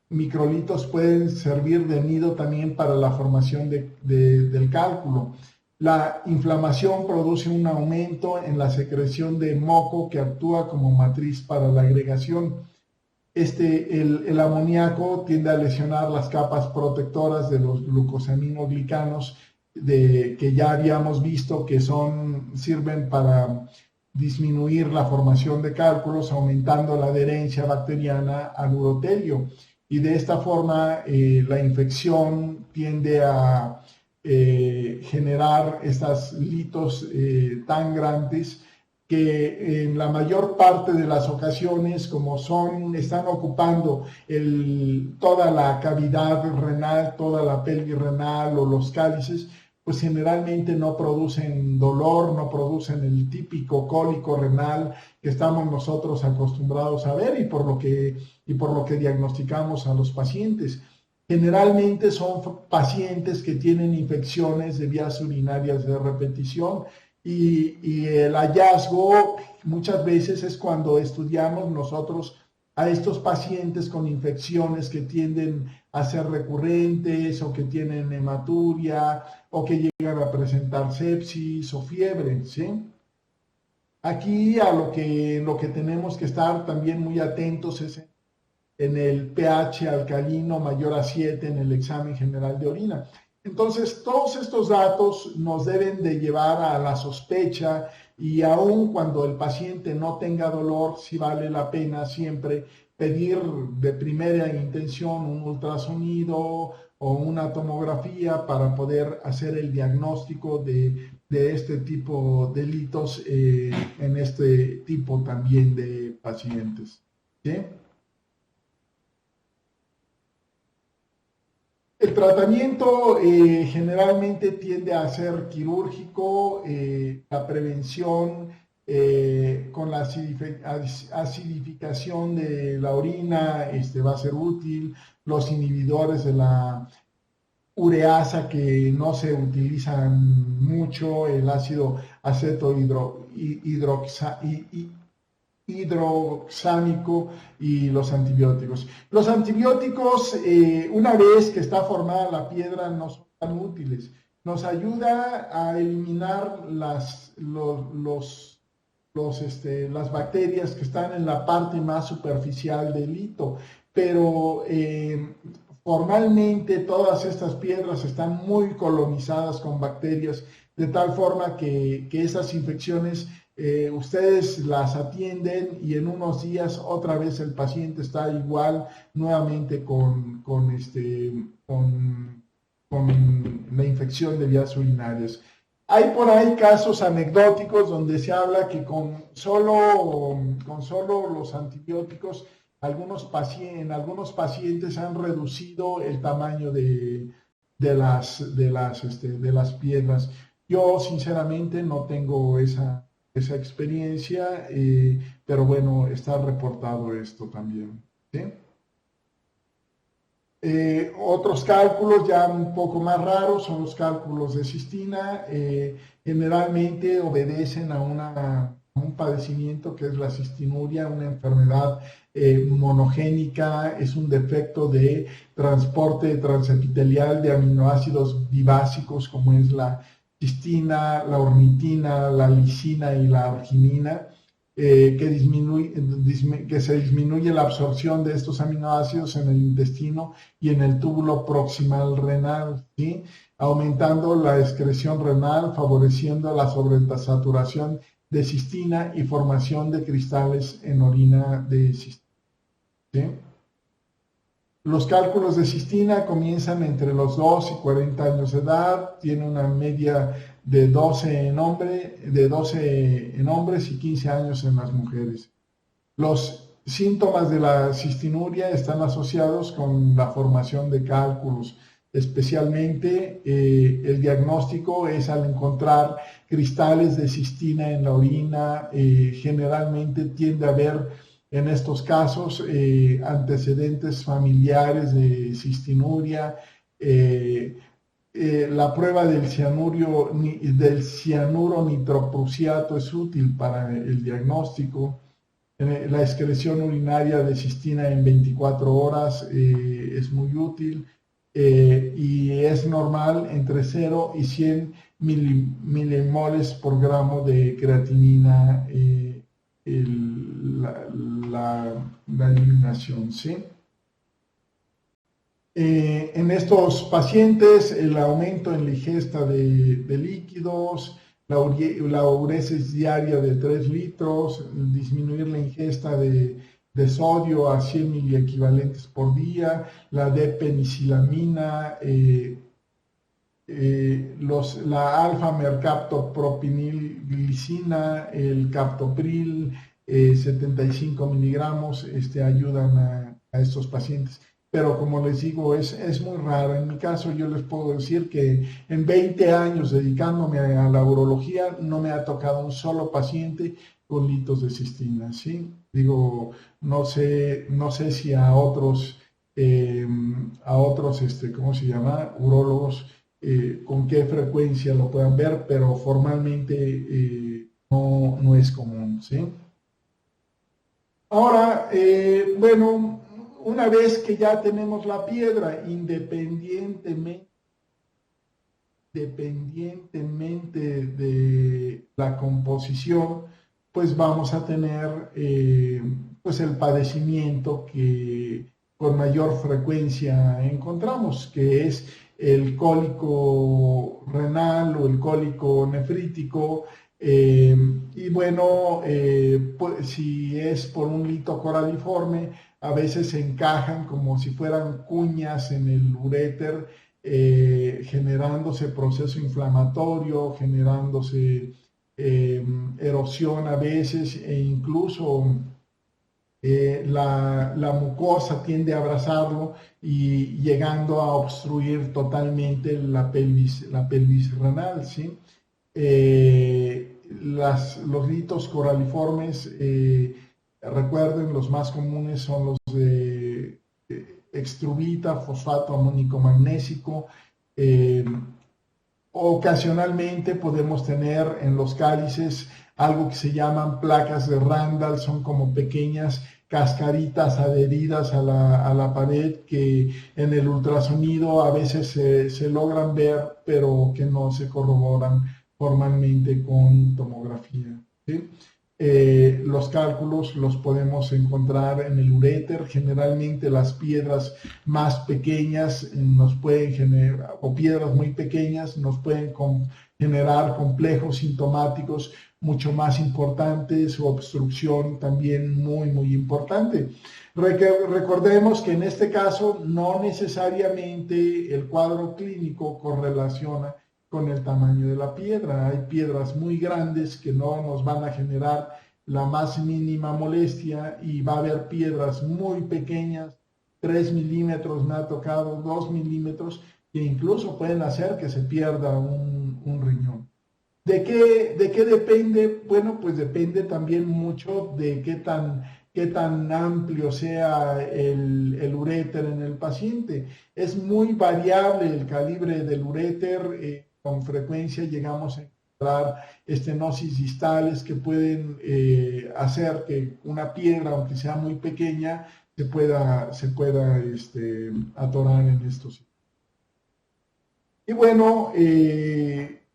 microlitos pueden servir de nido también para la formación del cálculo. La inflamación produce un aumento en la secreción de moco que actúa como matriz para la agregación. El amoníaco tiende a lesionar las capas protectoras de los glucosaminoglicanos que ya habíamos visto que sirven para disminuir la formación de cálculos, aumentando la adherencia bacteriana al urotelio. Y de esta forma la infección tiende a generar estas litos tan grandes que en la mayor parte de las ocasiones, como están ocupando toda la cavidad renal, toda la pelvis renal o los cálices, pues generalmente no producen dolor, no producen el típico cólico renal que estamos nosotros acostumbrados a ver y por lo que diagnosticamos a los pacientes. Generalmente son pacientes que tienen infecciones de vías urinarias de repetición y el hallazgo muchas veces es cuando estudiamos nosotros a estos pacientes con infecciones que tienden a ser recurrentes o que tienen hematuria o que llegan a presentar sepsis o fiebre, ¿sí? Aquí lo que tenemos que estar también muy atentos es en el pH alcalino mayor a 7 en el examen general de orina. Entonces, todos estos datos nos deben de llevar a la sospecha y aun cuando el paciente no tenga dolor, sí vale la pena siempre pedir de primera intención un ultrasonido o una tomografía para poder hacer el diagnóstico de este tipo de litos en este tipo también de pacientes, ¿sí? El tratamiento generalmente tiende a ser quirúrgico, la prevención con la acidificación de la orina va a ser útil, los inhibidores de la ureasa que no se utilizan mucho, el ácido hidroxámico y los antibióticos. Los antibióticos, una vez que está formada la piedra, no son tan útiles. Nos ayuda a eliminar las bacterias que están en la parte más superficial del hito, pero formalmente todas estas piedras están muy colonizadas con bacterias, de tal forma que esas infecciones ustedes las atienden y en unos días otra vez el paciente está igual nuevamente con la infección de vías urinarias. Hay por ahí casos anecdóticos donde se habla que con solo los antibióticos en algunos pacientes han reducido el tamaño de las piedras. Yo sinceramente no tengo esa experiencia, pero bueno, está reportado esto también, ¿sí? Otros cálculos ya un poco más raros son los cálculos de cistina. Generalmente obedecen a un padecimiento que es la cistinuria, una enfermedad monogénica, es un defecto de transporte transepitelial de aminoácidos bibásicos como es la cistina, la ornitina, la lisina y la arginina, que se disminuye la absorción de estos aminoácidos en el intestino y en el túbulo proximal renal, ¿sí? Aumentando la excreción renal, favoreciendo la sobresaturación de cistina y formación de cristales en orina de cistina, ¿sí? Los cálculos de cistina comienzan entre los 2 y 40 años de edad, tiene una media de 12 en hombres y 15 años en las mujeres. Los síntomas de la cistinuria están asociados con la formación de cálculos. Especialmente el diagnóstico es al encontrar cristales de cistina en la orina. Generalmente tiende a haber en estos casos antecedentes familiares de cistinuria. La prueba del cianuro nitroprusiato es útil para el diagnóstico. La excreción urinaria de cistina en 24 horas es muy útil. Y es normal entre 0 y 100 milimoles por gramo de creatinina la eliminación, ¿sí? En estos pacientes el aumento en la ingesta de líquidos, la uresis diaria de 3 litros, disminuir la ingesta de sodio a 100 miliequivalentes por día, la D-penicilamina, la alfa-mercaptopropinilglicina, el captopril, 75 miligramos, ayudan a estos pacientes. Pero como les digo, es muy raro. En mi caso yo les puedo decir que en 20 años dedicándome a la urología no me ha tocado un solo paciente con litos de cistina, ¿sí? Digo, no sé si a otros, ¿cómo se llama? Urólogos, con qué frecuencia lo puedan ver, pero formalmente no es común, ¿sí? Ahora, bueno, una vez que ya tenemos la piedra, independientemente de la composición, pues vamos a tener pues el padecimiento que con mayor frecuencia encontramos, que es el cólico renal o el cólico nefrítico. Y bueno, pues, si es por un lito coraliforme, a veces se encajan como si fueran cuñas en el uréter, generándose proceso inflamatorio, generándose erosión a veces, e incluso la mucosa tiende a abrazarlo y llegando a obstruir totalmente la pelvis renal, ¿sí? Los litos coraliformes, recuerden, los más comunes son los de extruvita, fosfato amónico magnésico. Ocasionalmente podemos tener en los cálices algo que se llaman placas de Randall, son como pequeñas cascaritas adheridas a la pared que en el ultrasonido a veces se logran ver, pero que no se corroboran formalmente con tomografía, ¿sí? Los cálculos los podemos encontrar en el uréter. Generalmente las piedras más pequeñas nos pueden generar, o piedras muy pequeñas nos pueden generar complejos sintomáticos mucho más importantes, o obstrucción también muy importante. Recordemos que en este caso no necesariamente el cuadro clínico correlaciona con el tamaño de la piedra. Hay piedras muy grandes que no nos van a generar la más mínima molestia, y va a haber piedras muy pequeñas, 3 milímetros, me ha tocado 2 milímetros, que incluso pueden hacer que se pierda un riñón. ¿De qué depende? Bueno, pues depende también mucho de qué tan amplio sea el uréter en el paciente. Es muy variable el calibre del uréter. Con frecuencia llegamos a encontrar estenosis distales que pueden hacer que una piedra, aunque sea muy pequeña, se pueda atorar en estos. Y bueno,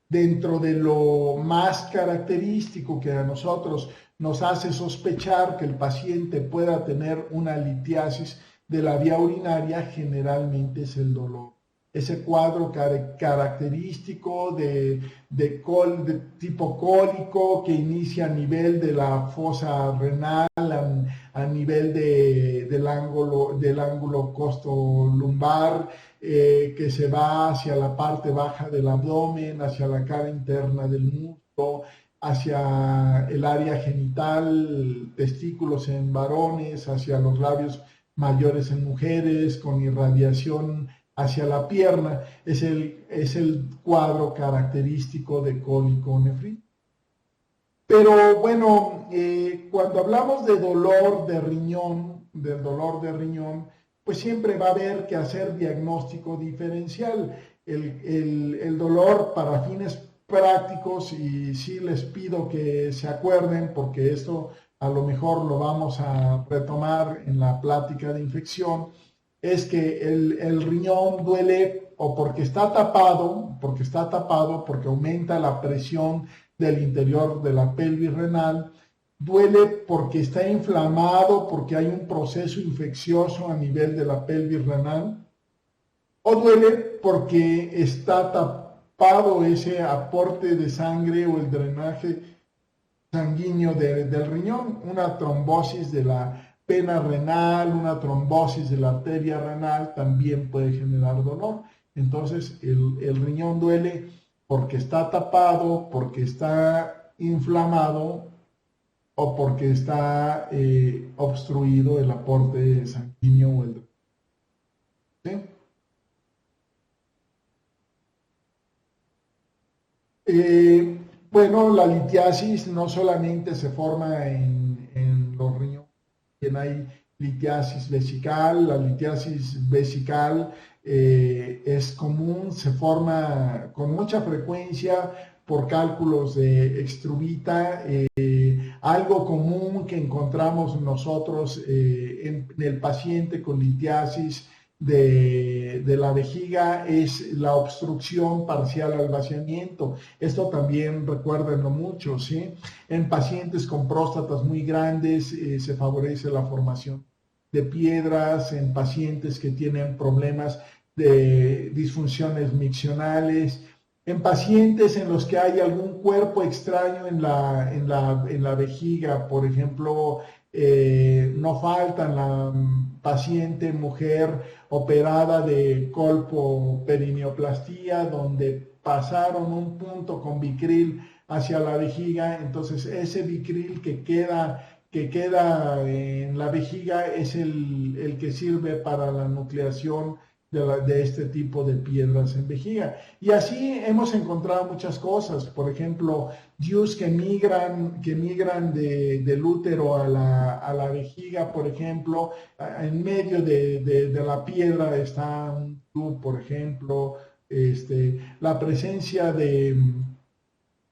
dentro de lo más característico que a nosotros nos hace sospechar que el paciente pueda tener una litiasis de la vía urinaria, generalmente es el dolor. ese cuadro característico de tipo cólico que inicia a nivel de la fosa renal, a nivel del ángulo costolumbar, que se va hacia la parte baja del abdomen, hacia la cara interna del muslo, hacia el área genital, testículos en varones, hacia los labios mayores en mujeres, con irradiación hacia la pierna. Es el cuadro característico de cólico nefrítico. Pero bueno, cuando hablamos de dolor de riñón, del dolor de riñón, pues siempre va a haber que hacer diagnóstico diferencial. El dolor para fines prácticos, y sí les pido que se acuerden, porque esto a lo mejor lo vamos a retomar en la plática de infección, es que el riñón duele o porque está tapado, porque aumenta la presión del interior de la pelvis renal, duele porque está inflamado, porque hay un proceso infeccioso a nivel de la pelvis renal, o duele porque está tapado ese aporte de sangre o el drenaje sanguíneo del riñón, una trombosis de la vena renal, una trombosis de la arteria renal también puede generar dolor. Entonces el riñón duele porque está tapado, porque está inflamado o porque está obstruido el aporte sanguíneo. ¿Sí? Bueno, la litiasis no solamente se forma en los riñones, también hay litiasis vesical. La litiasis vesical es común, se forma con mucha frecuencia por cálculos de extruvita. Algo común que encontramos nosotros en el paciente con litiasis de la vejiga es la obstrucción parcial al vaciamiento. Esto también recuérdenlo mucho, ¿sí? En pacientes con próstatas muy grandes se favorece la formación de piedras. En pacientes que tienen problemas de disfunciones miccionales, en pacientes en los que hay algún cuerpo extraño en la vejiga, por ejemplo, no faltan la paciente mujer operada de colpoperineoplastía, donde pasaron un punto con Vicryl hacia la vejiga. Entonces ese Vicryl que queda en la vejiga es el que sirve para la nucleación de este tipo de piedras en vejiga. Y así hemos encontrado muchas cosas. Por ejemplo, DIUs que migran del útero a la vejiga, por ejemplo. En medio de la piedra está un DIU, por ejemplo. La presencia de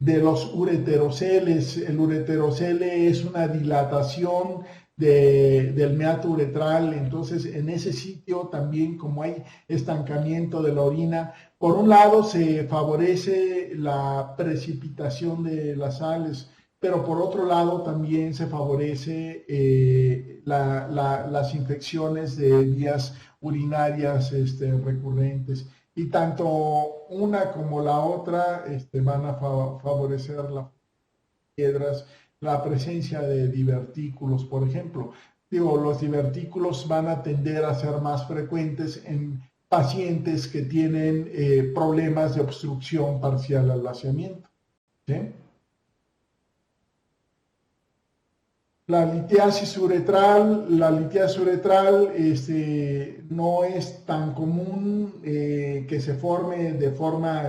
los ureteroceles. El ureterocele es una dilatación del meato uretral. Entonces en ese sitio también, como hay estancamiento de la orina, por un lado se favorece la precipitación de las sales, pero por otro lado también se favorece las infecciones de vías urinarias recurrentes. Y tanto una como la otra van a favorecer las piedras. La presencia de divertículos, por ejemplo. Los divertículos van a tender a ser más frecuentes en pacientes que tienen problemas de obstrucción parcial al vaciamiento. ¿Sí? La litiasis uretral no es tan común que se forme de forma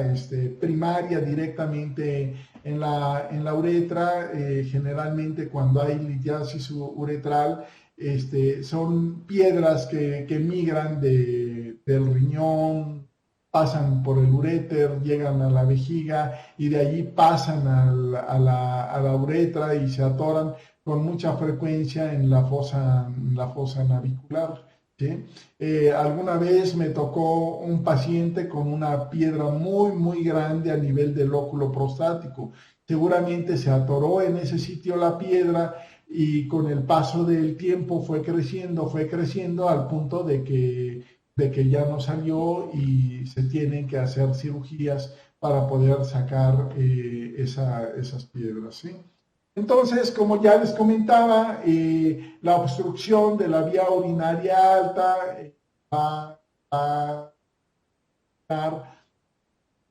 primaria directamente en la uretra. Generalmente cuando hay litiasis uretral son piedras que migran del riñón, pasan por el uréter, llegan a la vejiga y de allí pasan a la uretra y se atoran con mucha frecuencia en la fosa navicular. ¿Sí? Alguna vez me tocó un paciente con una piedra muy, muy grande a nivel del lóculo prostático. Seguramente se atoró en ese sitio la piedra y con el paso del tiempo fue creciendo al punto de que de que ya no salió y se tienen que hacer cirugías para poder sacar esas piedras, ¿sí? Entonces, como ya les comentaba, la obstrucción de la vía urinaria alta va a dar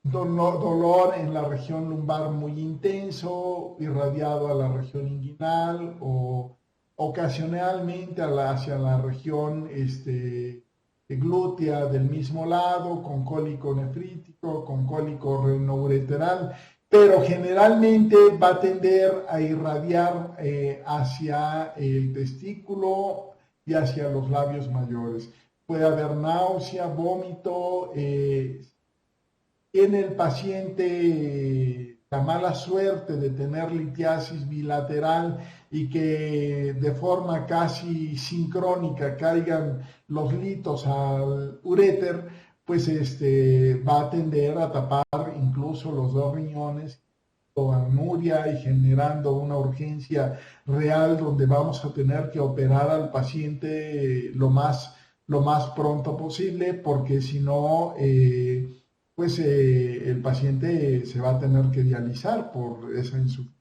dolor en la región lumbar muy intenso, irradiado a la región inguinal o ocasionalmente hacia la región glútea del mismo lado, con cólico nefrítico, con cólico renoureteral, pero generalmente va a tender a irradiar hacia el testículo y hacia los labios mayores. Puede haber náusea, vómito, tiene el paciente la mala suerte de tener litiasis bilateral y que de forma casi sincrónica caigan los litos al uréter, pues va a tender a tapar incluso los dos riñones, anuria y generando una urgencia real donde vamos a tener que operar al paciente lo más pronto posible, porque si no, pues el paciente se va a tener que dializar por esa insuficiencia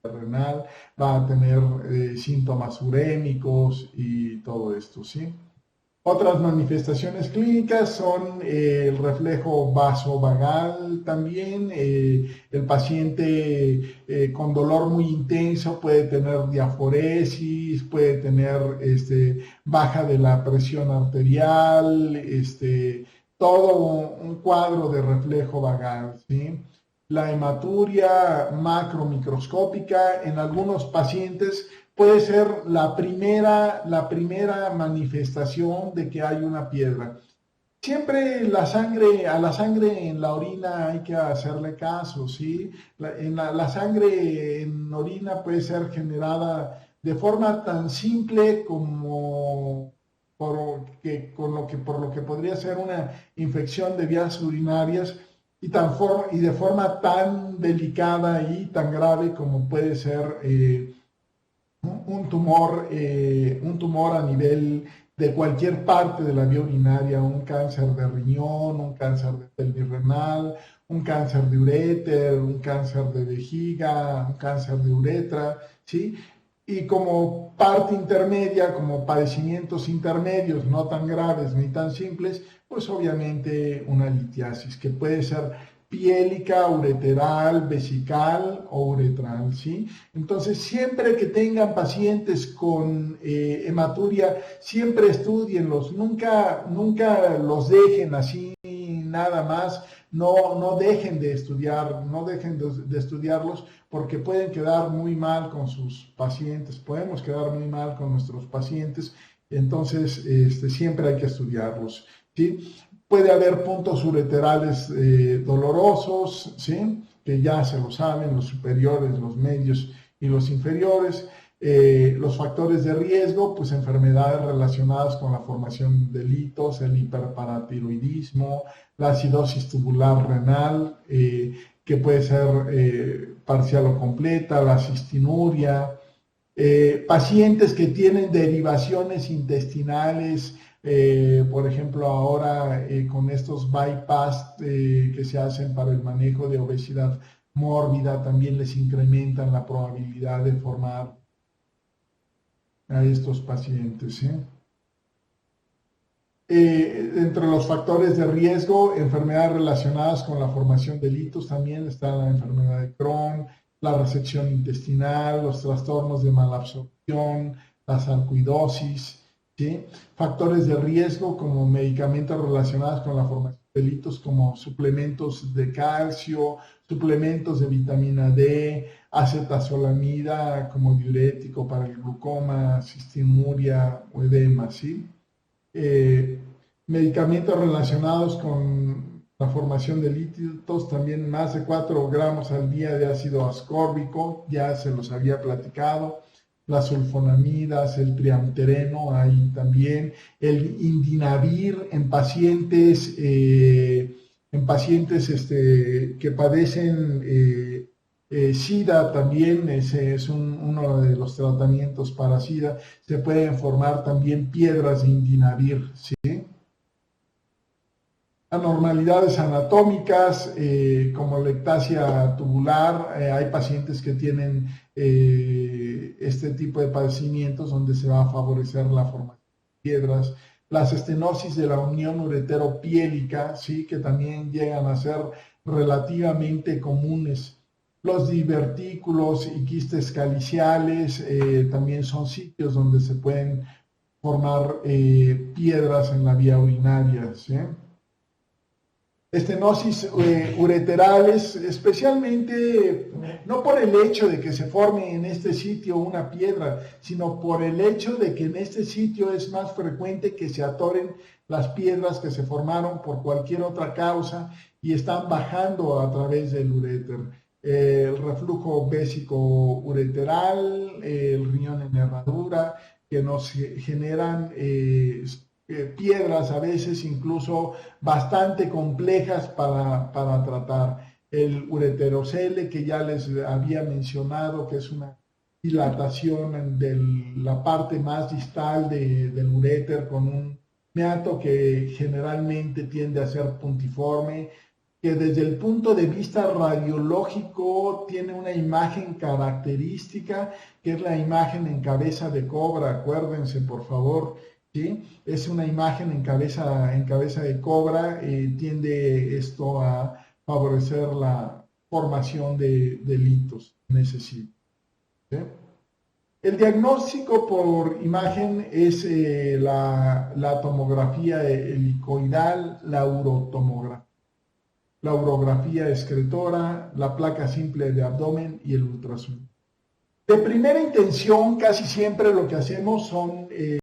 renal, va a tener síntomas urémicos y todo esto, ¿sí? Otras manifestaciones clínicas son el reflejo vasovagal también. El paciente con dolor muy intenso puede tener diaforesis, puede tener baja de la presión arterial, todo un cuadro de reflejo vagal, ¿sí? La hematuria macromicroscópica en algunos pacientes puede ser la primera manifestación de que hay una piedra. Siempre a la sangre en la orina hay que hacerle caso, ¿sí? La sangre en orina puede ser generada de forma tan simple como por lo que podría ser una infección de vías urinarias y de forma tan delicada y tan grave como puede ser un tumor a nivel de cualquier parte de la vía urinaria, un cáncer de riñón, un cáncer de pelvis renal, un cáncer de uréter, un cáncer de vejiga, un cáncer de uretra, ¿sí? Y como parte intermedia, como padecimientos intermedios, no tan graves ni tan simples, pues obviamente una litiasis, que puede ser piélica, ureteral, vesical o uretral, ¿sí? Entonces, siempre que tengan pacientes con hematuria, siempre estudienlos, nunca los dejen así nada más, no dejen de estudiarlos, porque pueden quedar muy mal con sus pacientes, podemos quedar muy mal con nuestros pacientes, entonces siempre hay que estudiarlos, ¿sí? Puede haber puntos ureterales dolorosos, ¿sí? Que ya se lo saben, los superiores, los medios y los inferiores. Los factores de riesgo, pues enfermedades relacionadas con la formación de litos, el hiperparatiroidismo, la acidosis tubular renal, que puede ser parcial o completa, la cistinuria, pacientes que tienen derivaciones intestinales, por ejemplo, ahora con estos bypass que se hacen para el manejo de obesidad mórbida, también les incrementan la probabilidad de formar a estos pacientes, ¿sí? Entre los factores de riesgo, enfermedades relacionadas con la formación de litos, también está la enfermedad de Crohn, la resección intestinal, los trastornos de malabsorción, la sarcoidosis, ¿sí? Factores de riesgo como medicamentos relacionados con la formación de litos, como suplementos de calcio, suplementos de vitamina D, acetazolamida como diurético para el glucoma, cistinuria o edema, ¿sí? Medicamentos relacionados con la formación de lípidos, también más de 4 gramos al día de ácido ascórbico, ya se los había platicado, las sulfonamidas, el triamtereno, ahí también, el indinavir en pacientes que padecen SIDA también, ese es uno de los tratamientos para SIDA, se pueden formar también piedras de indinavir, ¿sí? anormalidades anatómicas, como la ectasia tubular. Hay pacientes que tienen este tipo de padecimientos donde se va a favorecer la formación de piedras. Las estenosis de la unión ureteropiélica, ¿sí? Que también llegan a ser relativamente comunes. Los divertículos y quistes caliciales también son sitios donde se pueden formar piedras en la vía urinaria, ¿sí? Estenosis ureterales, especialmente no por el hecho de que se forme en este sitio una piedra, sino por el hecho de que en este sitio es más frecuente que se atoren las piedras que se formaron por cualquier otra causa y están bajando a través del uréter. El reflujo vésico ureteral, el riñón en herradura, que nos generan piedras a veces incluso bastante complejas para tratar. El ureterocele, que ya les había mencionado, que es una dilatación de la parte más distal del uréter con un meato que generalmente tiende a ser puntiforme, que desde el punto de vista radiológico tiene una imagen característica, que es la imagen en cabeza de cobra, acuérdense por favor, ¿sí? Es una imagen en cabeza de cobra, tiende esto a favorecer la formación de delitos en ese sitio, ¿sí? El diagnóstico por imagen es la tomografía helicoidal, la urotomografía, la urografía excretora, la placa simple de abdomen y el ultrasonido. De primera intención, casi siempre lo que hacemos son es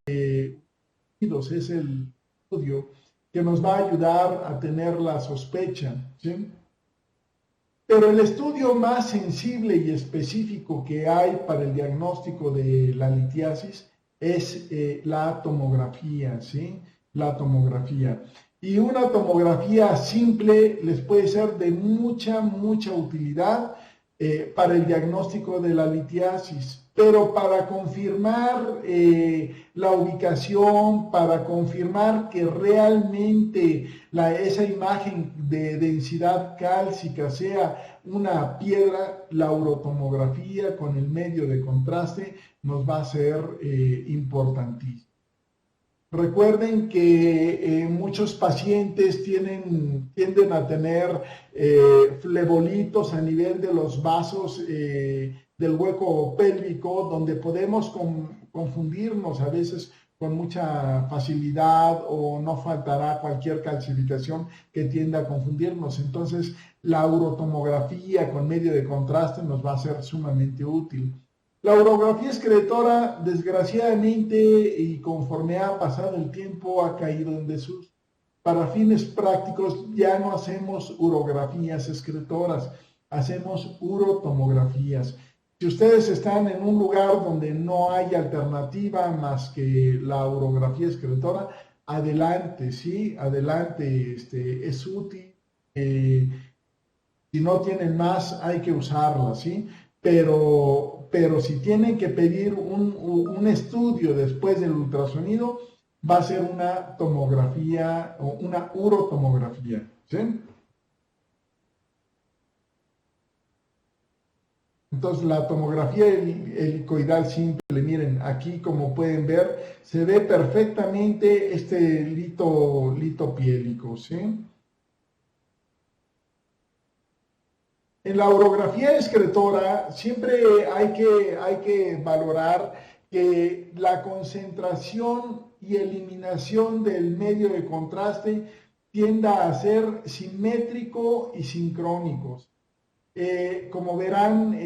el estudio que nos va a ayudar a tener la sospecha, ¿sí? Pero el estudio más sensible y específico que hay para el diagnóstico de la litiasis es la tomografía, ¿sí? La tomografía. Y una tomografía simple les puede ser de mucha utilidad para el diagnóstico de la litiasis. Pero para confirmar la ubicación, para confirmar que realmente esa imagen de densidad cálcica sea una piedra, la urotomografía con el medio de contraste nos va a ser importantísimo. Recuerden que muchos pacientes tienden a tener flebolitos a nivel de los vasos del hueco pélvico, donde podemos confundirnos a veces con mucha facilidad o no faltará cualquier calcificación que tienda a confundirnos. Entonces, la urotomografía con medio de contraste nos va a ser sumamente útil. La urografía excretora, desgraciadamente, y conforme ha pasado el tiempo, ha caído en desuso. Para fines prácticos ya no hacemos urografías excretoras, hacemos urotomografías. Si ustedes están en un lugar donde no hay alternativa más que la urografía excretora, adelante, ¿sí? Adelante, es útil. Si no tienen más, hay que usarla, ¿sí? Pero si tienen que pedir un estudio después del ultrasonido, va a ser una tomografía o una urotomografía, ¿sí? Entonces, la tomografía helicoidal simple, miren, aquí como pueden ver, se ve perfectamente este lito piélico, ¿sí? En la urografía excretora siempre hay que valorar que la concentración y eliminación del medio de contraste tienda a ser simétrico y sincrónicos. Como verán,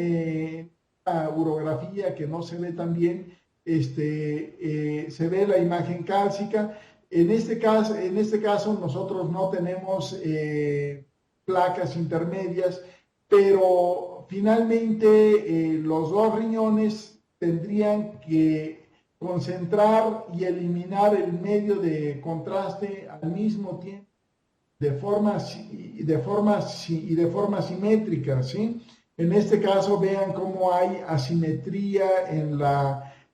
la urografía que no se ve tan bien, se ve la imagen cálcica. En este caso nosotros no tenemos placas intermedias, pero finalmente los dos riñones tendrían que concentrar y eliminar el medio de contraste al mismo tiempo, de forma simétrica, ¿sí? En este caso vean cómo hay asimetría en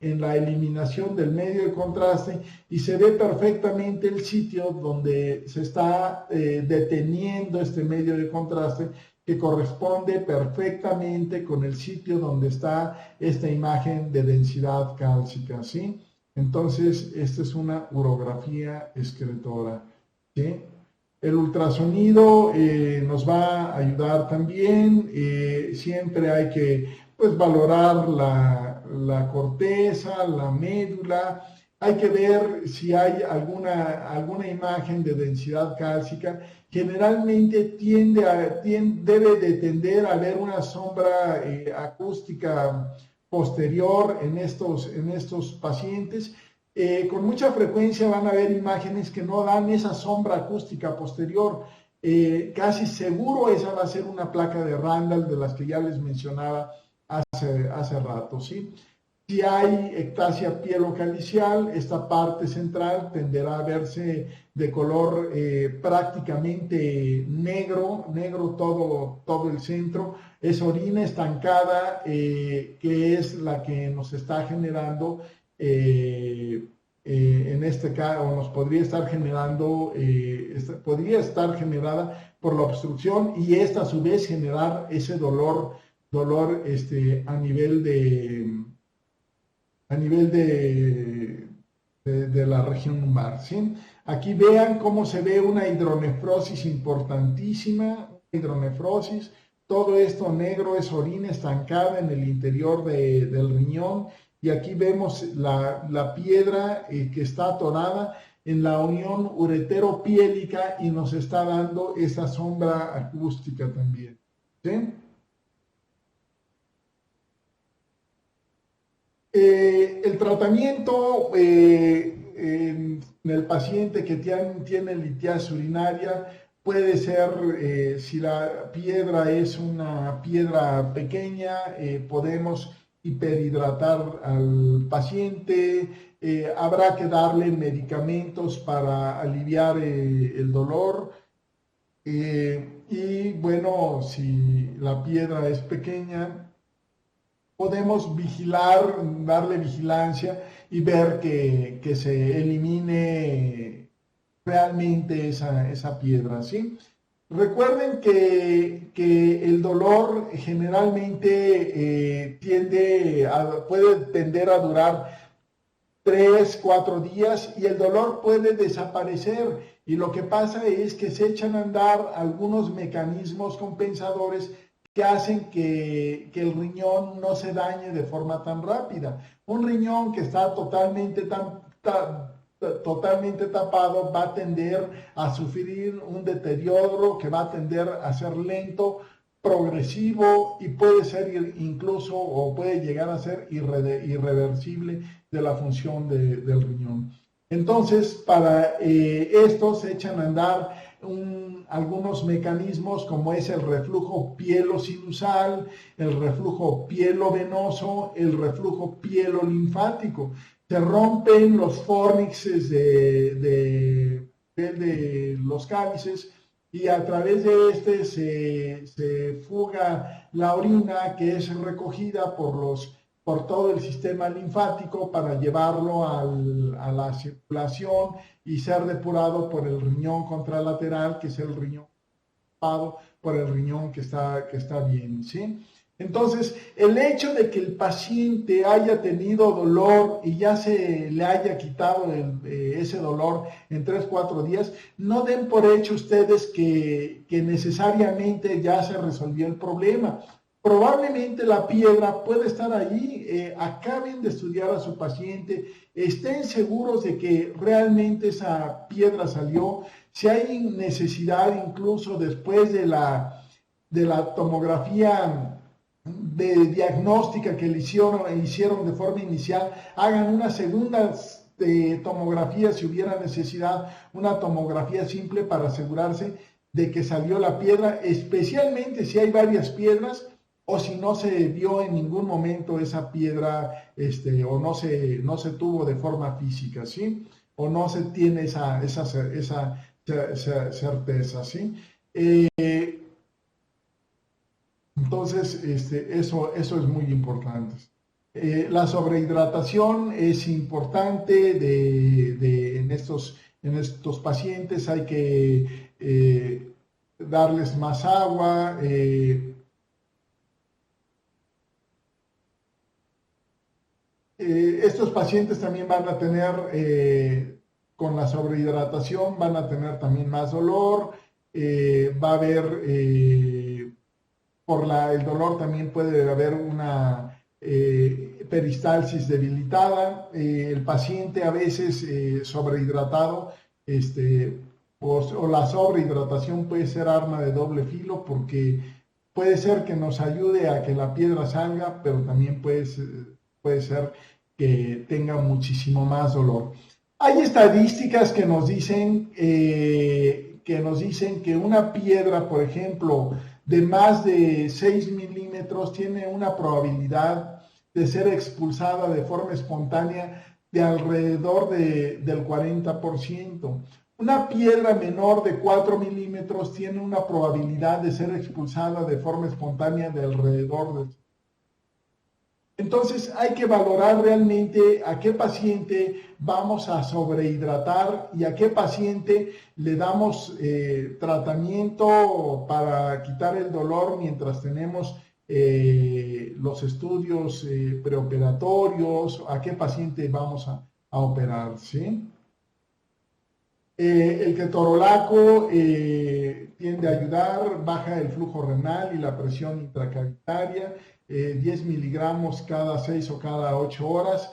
en la eliminación del medio de contraste y se ve perfectamente el sitio donde se está deteniendo este medio de contraste, que corresponde perfectamente con el sitio donde está esta imagen de densidad cálcica, ¿sí? Entonces, esta es una urografía excretora, ¿sí? El ultrasonido nos va a ayudar también. Siempre hay que, pues, valorar la corteza, la médula. Hay que ver si hay alguna imagen de densidad cálcica. Generalmente debe de tender a haber una sombra acústica posterior en estos pacientes. Con mucha frecuencia van a haber imágenes que no dan esa sombra acústica posterior. Casi seguro esa va a ser una placa de Randall, de las que ya les mencionaba hace rato, ¿sí? Si hay ectasia pielocalicial, esta parte central tenderá a verse de color prácticamente negro todo el centro. Es orina estancada, que es la que nos está generando, en este caso, nos podría estar generando, podría estar generada por la obstrucción, y esta a su vez generar ese dolor a nivel de la región lumbar, ¿sí? Aquí vean cómo se ve una hidronefrosis importantísima, hidronefrosis. Todo esto negro es orina estancada en el interior del riñón, y aquí vemos la piedra que está atorada en la unión ureteropiélica y nos está dando esa sombra acústica también, ¿sí? El tratamiento en el paciente que tiene litiasis urinaria puede ser, si la piedra es una piedra pequeña, podemos hiperhidratar al paciente, habrá que darle medicamentos para aliviar el dolor, y bueno, si la piedra es pequeña, podemos vigilar, darle vigilancia y ver que se elimine realmente esa piedra, ¿sí? Recuerden que el dolor generalmente puede tender a durar 3, 4 días, y el dolor puede desaparecer, y lo que pasa es que se echan a andar algunos mecanismos compensadores que hacen que el riñón no se dañe de forma tan rápida. Un riñón que está totalmente tapado va a tender a sufrir un deterioro que va a tender a ser lento, progresivo, y puede ser incluso, o puede llegar a ser irreversible de la función del riñón. Entonces, para esto se echan a andar algunos mecanismos, como es el reflujo pielo-sinusal, el reflujo pielo-venoso, el reflujo pielo-linfático. Se rompen los fórnixes de los cálices, y a través de este se fuga la orina, que es recogida por todo el sistema linfático para llevarlo a la circulación y ser depurado por el riñón contralateral, que es el riñón ocupado por el riñón que está bien, ¿sí? Entonces, el hecho de que el paciente haya tenido dolor y ya se le haya quitado ese dolor en 3, 4 días, no den por hecho ustedes que necesariamente ya se resolvió el problema. Probablemente la piedra puede estar ahí. Acaben de estudiar a su paciente, estén seguros de que realmente esa piedra salió. Si hay necesidad, incluso después de la tomografía de diagnóstica que le hicieron de forma inicial, hagan una segunda tomografía si hubiera necesidad, una tomografía simple, para asegurarse de que salió la piedra, especialmente si hay varias piedras, o si no se vio en ningún momento esa piedra, o no se tuvo de forma física, ¿sí? O no se tiene esa certeza, ¿sí? Entonces, eso es muy importante. La sobrehidratación es importante en estos pacientes. Hay que darles más agua. Estos pacientes también van a tener, con la sobrehidratación, van a tener también más dolor. Va a haber, el dolor también puede haber una peristalsis debilitada. El paciente a veces sobrehidratado, o la sobrehidratación puede ser arma de doble filo, porque puede ser que nos ayude a que la piedra salga, pero también puede ser que tenga muchísimo más dolor. Hay estadísticas que nos dicen que una piedra, por ejemplo, de más de 6 milímetros tiene una probabilidad de ser expulsada de forma espontánea de alrededor del 40%. Una piedra menor de 4 milímetros tiene una probabilidad de ser expulsada de forma espontánea de alrededor del... Entonces hay que valorar realmente a qué paciente vamos a sobrehidratar y a qué paciente le damos tratamiento para quitar el dolor mientras tenemos los estudios preoperatorios, a qué paciente vamos a operar, ¿sí? El ketorolaco tiende a ayudar, baja el flujo renal y la presión intracavitaria, 10 miligramos cada 6 o cada 8 horas.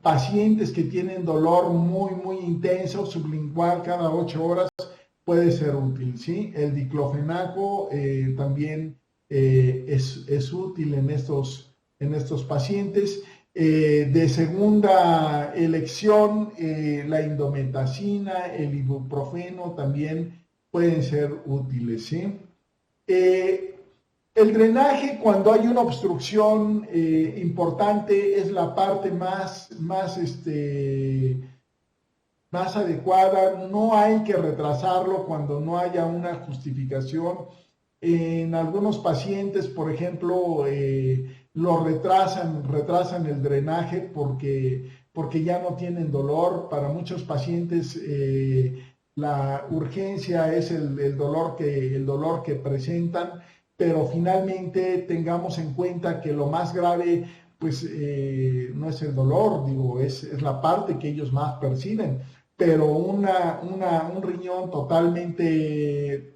Pacientes que tienen dolor muy intenso, sublingual cada 8 horas, puede ser útil, ¿sí? El diclofenaco también es útil en estos pacientes. De segunda elección, la indometacina, el ibuprofeno también pueden ser útiles, ¿sí? El drenaje, cuando hay una obstrucción importante, es la parte más adecuada. No hay que retrasarlo cuando no haya una justificación. En algunos pacientes, por ejemplo, lo retrasan el drenaje porque ya no tienen dolor. Para muchos pacientes la urgencia es el dolor que presentan, pero finalmente tengamos en cuenta que lo más grave pues no es el dolor, digo, es la parte que ellos más perciben, pero un riñón totalmente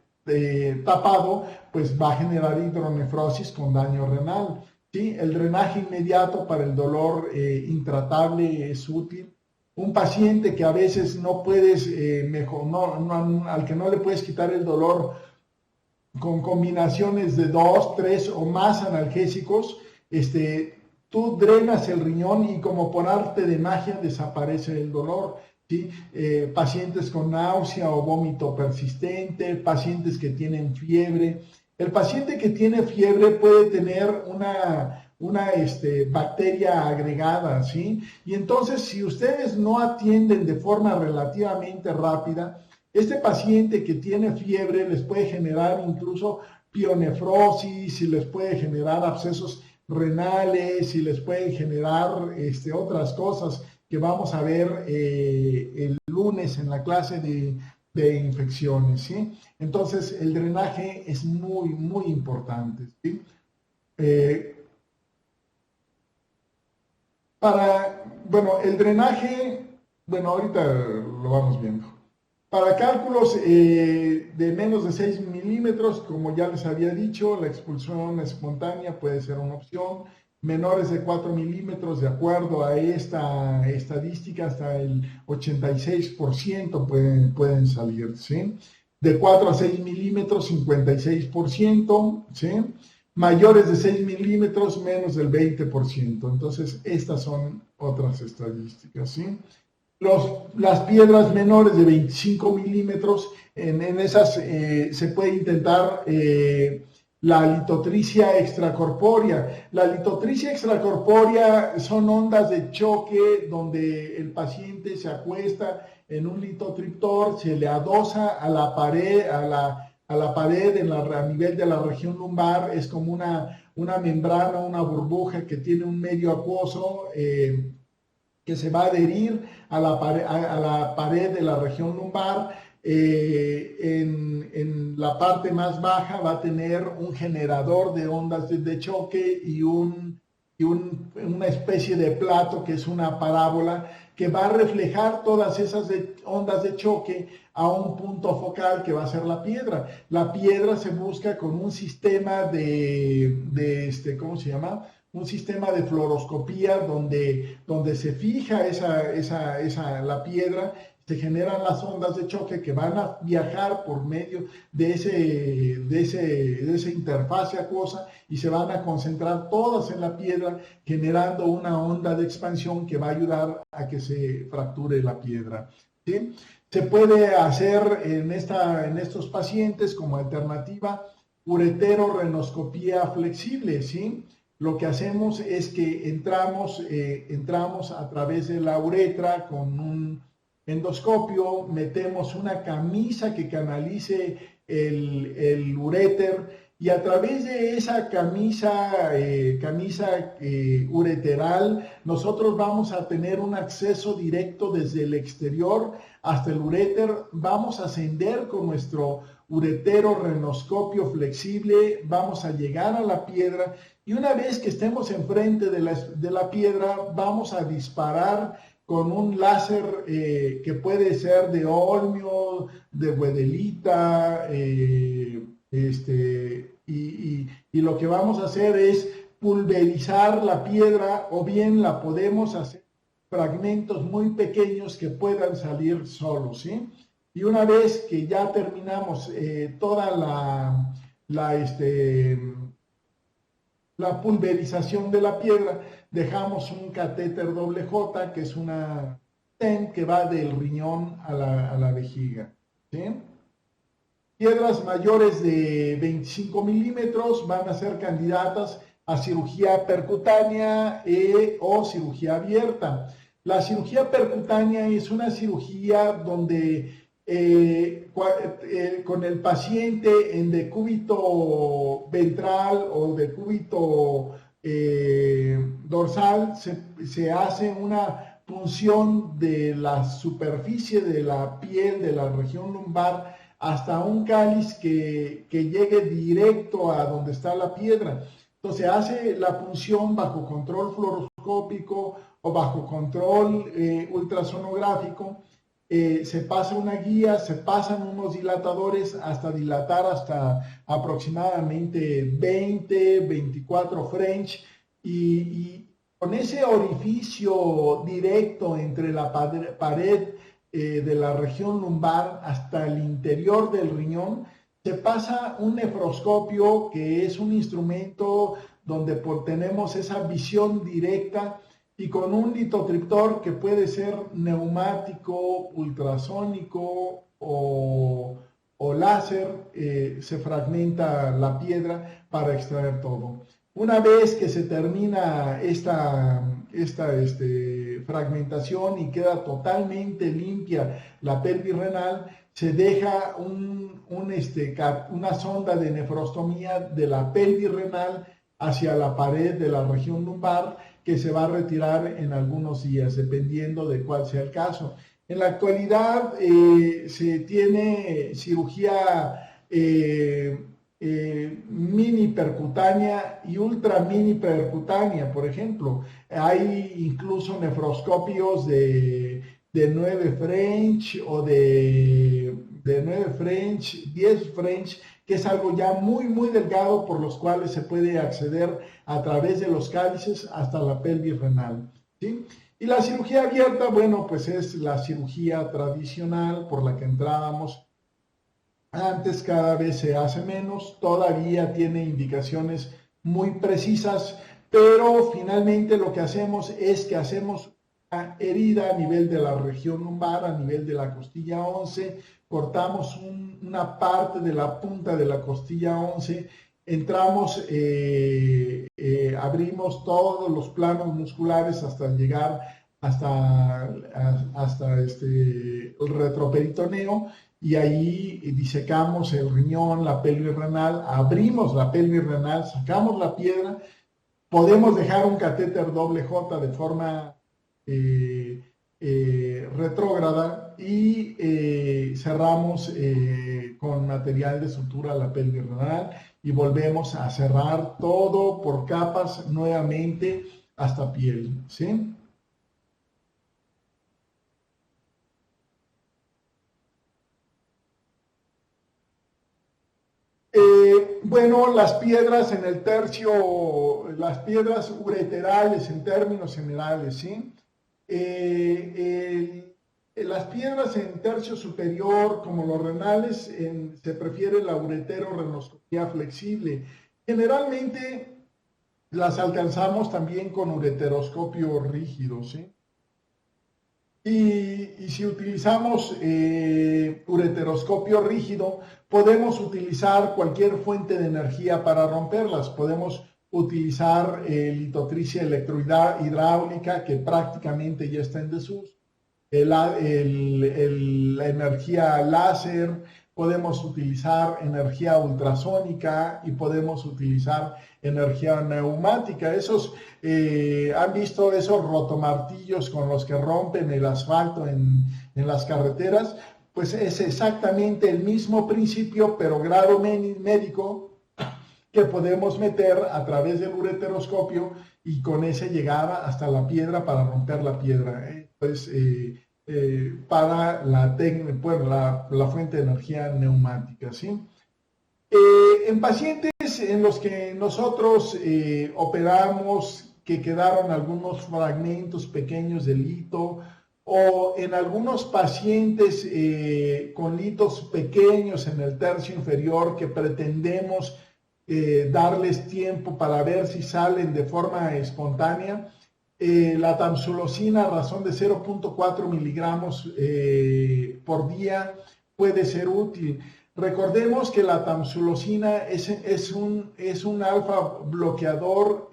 tapado pues va a generar hidronefrosis con daño renal, ¿sí? El drenaje inmediato para el dolor intratable es útil. Un paciente que a veces no puedes, al que no le puedes quitar el dolor con combinaciones de 2, 3 o más analgésicos, tú drenas el riñón y como por arte de magia desaparece el dolor, ¿sí? Pacientes con náusea o vómito persistente, pacientes que tienen fiebre. El paciente que tiene fiebre puede tener una bacteria agregada, ¿sí? Y entonces, si ustedes no atienden de forma relativamente rápida, este paciente que tiene fiebre les puede generar incluso pionefrosis, y les puede generar abscesos renales, y les puede generar otras cosas que vamos a ver el lunes en la clase de infecciones, ¿sí? Entonces, el drenaje es muy importante, ¿sí? El drenaje, ahorita lo vamos viendo. Para cálculos de menos de 6 milímetros, como ya les había dicho, la expulsión espontánea puede ser una opción. Menores de 4 milímetros, de acuerdo a esta estadística, hasta el 86% pueden salir, ¿sí? De 4 a 6 milímetros, 56%, ¿sí? Mayores de 6 milímetros, menos del 20%. Entonces, estas son otras estadísticas, ¿sí? Las piedras menores de 25 milímetros, en esas se puede intentar la litotricia extracorpórea. La litotricia extracorpórea son ondas de choque donde el paciente se acuesta en un litotriptor, se le adosa a la pared, a la pared a nivel de la región lumbar. Es como una membrana, una burbuja que tiene un medio acuoso que se va a adherir a la pared de la región lumbar. En la parte más baja va a tener un generador de ondas de choque y una especie de plato que es una parábola que va a reflejar todas esas ondas de choque a un punto focal que va a ser la piedra. La piedra se busca con un sistema ¿cómo se llama? Un sistema de fluoroscopía donde se fija la piedra, se generan las ondas de choque que van a viajar por medio de esa interfase acuosa y se van a concentrar todas en la piedra, generando una onda de expansión que va a ayudar a que se fracture la piedra, ¿sí? Se puede hacer en estos pacientes como alternativa uretero-renoscopía flexible, ¿sí? Lo que hacemos es que entramos a través de la uretra con un endoscopio, metemos una camisa que canalice el uréter y a través de esa camisa ureteral nosotros vamos a tener un acceso directo desde el exterior hasta el uréter. Vamos a ascender con nuestro uretero renoscopio flexible, vamos a llegar a la piedra y una vez que estemos enfrente de la piedra vamos a disparar con un láser que puede ser de olmio, de guedelita, y lo que vamos a hacer es pulverizar la piedra o bien la podemos hacer fragmentos muy pequeños que puedan salir solos, ¿sí? Y una vez que ya terminamos toda la pulverización de la piedra, dejamos un catéter doble J, que es una stent que va del riñón a la vejiga, ¿sí? Piedras mayores de 25 milímetros van a ser candidatas a cirugía percutánea o cirugía abierta. La cirugía percutánea es una cirugía donde con el paciente en decúbito ventral o decúbito dorsal se hace una punción de la superficie de la piel de la región lumbar hasta un cáliz que llegue directo a donde está la piedra. Entonces se hace la punción bajo control fluoroscópico o bajo control ultrasonográfico. Se pasa una guía, se pasan unos dilatadores hasta dilatar hasta aproximadamente 20, 24 French y con ese orificio directo entre la pared de la región lumbar hasta el interior del riñón, se pasa un nefroscopio que es un instrumento donde tenemos esa visión directa y con un litotriptor que puede ser neumático, ultrasónico o láser, se fragmenta la piedra para extraer todo. Una vez que se termina esta fragmentación y queda totalmente limpia la pelvis renal, se deja una sonda de nefrostomía de la pelvis renal hacia la pared de la región lumbar que se va a retirar en algunos días, dependiendo de cuál sea el caso. En la actualidad se tiene cirugía mini percutánea y ultra mini percutánea, por ejemplo. Hay incluso nefroscopios de 9 French o de 9 French, 10 French, que es algo ya muy, muy delgado por los cuales se puede acceder a través de los cálices hasta la pelvis renal, ¿sí? Y la cirugía abierta, bueno, pues es la cirugía tradicional por la que entrábamos antes, cada vez se hace menos, todavía tiene indicaciones muy precisas, pero finalmente lo que hacemos es que hacemos una herida a nivel de la región lumbar, a nivel de la costilla 11, cortamos una parte de la punta de la costilla 11, entramos, abrimos todos los planos musculares hasta llegar hasta el retroperitoneo y ahí disecamos el riñón, la pelvis renal, abrimos la pelvis renal, sacamos la piedra, podemos dejar un catéter doble J de forma retrógrada y cerramos con material de sutura la pelvis renal y volvemos a cerrar todo por capas nuevamente hasta piel, ¿sí? Bueno, las piedras en el tercio, las piedras ureterales en términos generales, ¿sí? Las piedras en tercio superior, como los renales, se prefiere la uretero-renoscopía flexible. Generalmente las alcanzamos también con ureteroscopio rígido, ¿sí? Y si utilizamos ureteroscopio rígido, podemos utilizar cualquier fuente de energía para romperlas. Podemos utilizar litotricia electrohidráulica, que prácticamente ya está en desuso, la energía láser, podemos utilizar energía ultrasónica y podemos utilizar energía neumática. ¿Han visto esos rotomartillos con los que rompen el asfalto en las carreteras? Pues es exactamente el mismo principio, pero grado médico, que podemos meter a través del ureteroscopio y con ese llegar hasta la piedra para romper la piedra. Para la fuente de energía neumática, ¿sí? En pacientes en los que nosotros operamos, que quedaron algunos fragmentos pequeños de lito, o en algunos pacientes con litos pequeños en el tercio inferior que pretendemos darles tiempo para ver si salen de forma espontánea, la tamsulosina a razón de 0.4 miligramos por día puede ser útil. Recordemos que la tamsulosina es un alfa bloqueador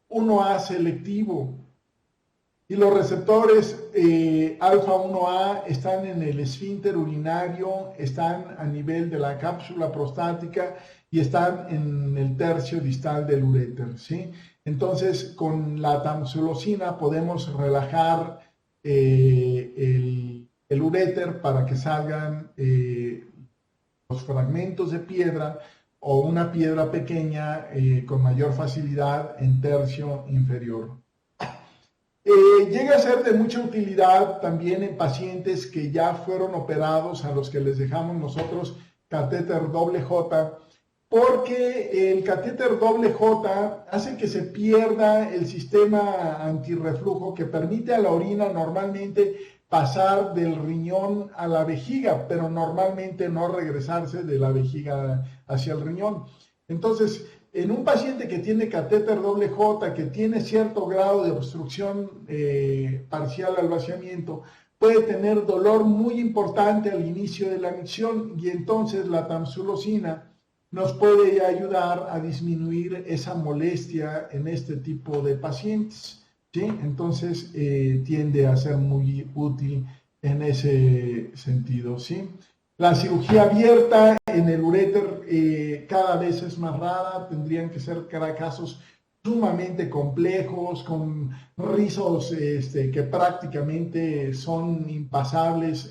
1A selectivo y los receptores alfa 1A están en el esfínter urinario, están a nivel de la cápsula prostática y están en el tercio distal del uréter, ¿sí? Entonces, con la tamsulosina podemos relajar el uréter para que salgan los fragmentos de piedra o una piedra pequeña con mayor facilidad en tercio inferior. Llega a ser de mucha utilidad también en pacientes que ya fueron operados, a los que les dejamos nosotros catéter doble J, porque el catéter doble J hace que se pierda el sistema antirreflujo que permite a la orina normalmente pasar del riñón a la vejiga, pero normalmente no regresarse de la vejiga hacia el riñón. Entonces, en un paciente que tiene catéter doble J, que tiene cierto grado de obstrucción parcial al vaciamiento, puede tener dolor muy importante al inicio de la micción y entonces la tamsulosina nos puede ayudar a disminuir esa molestia en este tipo de pacientes, ¿sí? Entonces tiende a ser muy útil en ese sentido, ¿sí? La cirugía abierta en el uréter cada vez es más rara, tendrían que ser casos sumamente complejos, con rizos que prácticamente son impasables,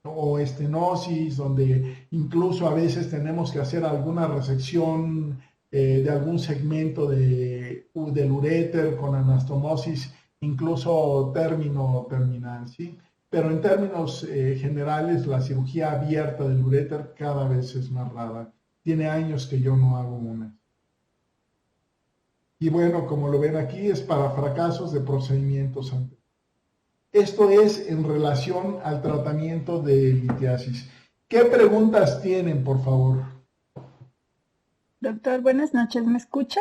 o estenosis, donde incluso a veces tenemos que hacer alguna resección de algún segmento del uréter con anastomosis, incluso terminal, ¿sí? Pero en términos generales, la cirugía abierta del uréter cada vez es más rara. Tiene años que yo no hago una. Y bueno, como lo ven aquí, es para fracasos de procedimientos anteriores. Esto es en relación al tratamiento de litiasis. ¿Qué preguntas tienen, por favor? Doctor, buenas noches, ¿me escucha?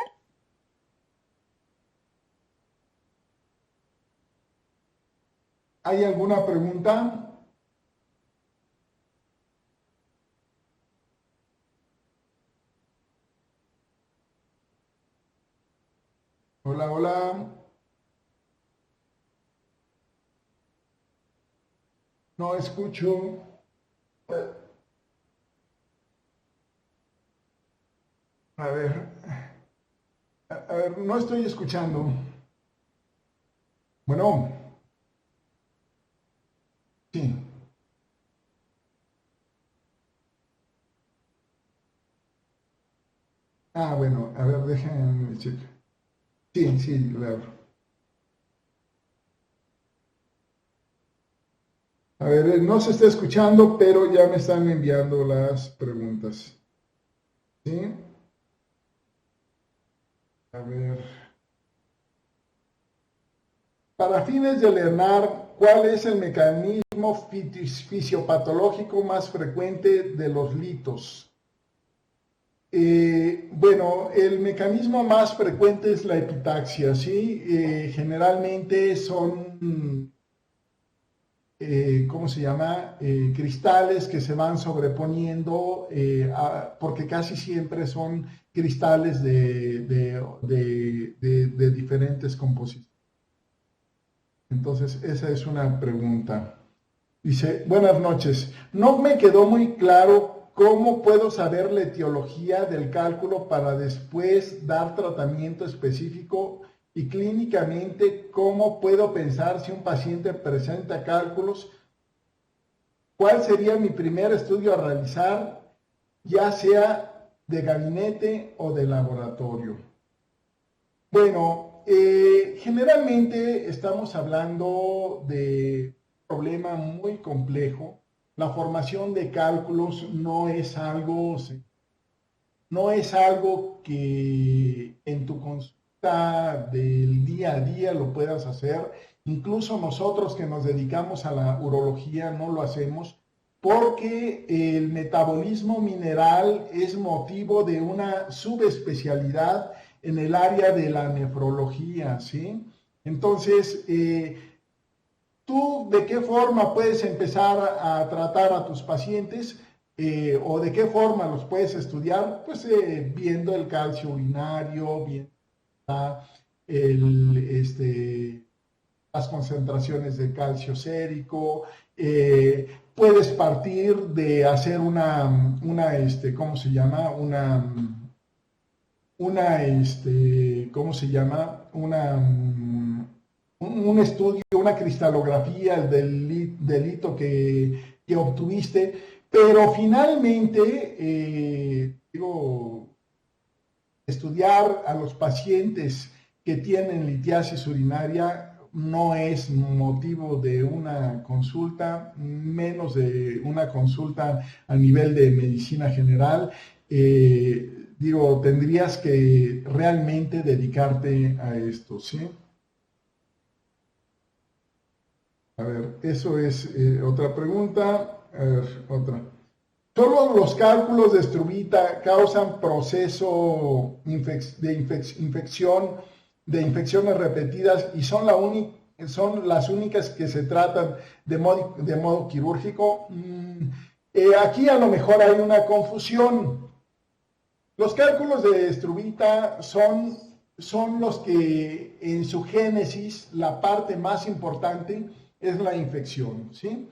¿Hay alguna pregunta? Hola, hola. No escucho. A ver, a ver, no estoy escuchando. Bueno, sí. Ah, bueno, a ver, déjenme checar. Sí, sí, claro. A ver, no se está escuchando, pero ya me están enviando las preguntas. ¿Sí? A ver. Para fines de Leonard, ¿cuál es el mecanismo fisiopatológico más frecuente de los litos? Bueno, el mecanismo más frecuente es la epitaxia, ¿sí? Generalmente son, ¿cómo se llama? Cristales que se van sobreponiendo, porque casi siempre son cristales de diferentes composiciones. Entonces, esa es una pregunta. Dice, buenas noches. No me quedó muy claro cómo puedo saber la etiología del cálculo para después dar tratamiento específico y clínicamente cómo puedo pensar si un paciente presenta cálculos, cuál sería mi primer estudio a realizar, ya sea de gabinete o de laboratorio. Bueno, generalmente estamos hablando de un problema muy complejo. La formación de cálculos no es algo que en tu consulta del día a día lo puedas hacer. Incluso nosotros que nos dedicamos a la urología no lo hacemos porque el metabolismo mineral es motivo de una subespecialidad en el área de la nefrología, ¿sí? Entonces, ¿tú de qué forma puedes empezar a tratar a tus pacientes o de qué forma los puedes estudiar? Pues viendo el calcio urinario, viendo las concentraciones de calcio sérico. Puedes partir de hacer ¿cómo se llama? ¿Cómo se llama? Un estudio, una cristalografía del hito que obtuviste, pero finalmente, digo, estudiar a los pacientes que tienen litiasis urinaria no es motivo de una consulta, menos de una consulta a nivel de medicina general. Digo, tendrías que realmente dedicarte a esto, ¿sí? A ver, eso es otra pregunta. A ver, otra. Solo los cálculos de Struvita causan proceso de infecciones repetidas y son, son las únicas que se tratan de modo quirúrgico. Aquí a lo mejor hay una confusión. Los cálculos de Struvita son los que en su génesis la parte más importante es la infección, ¿sí?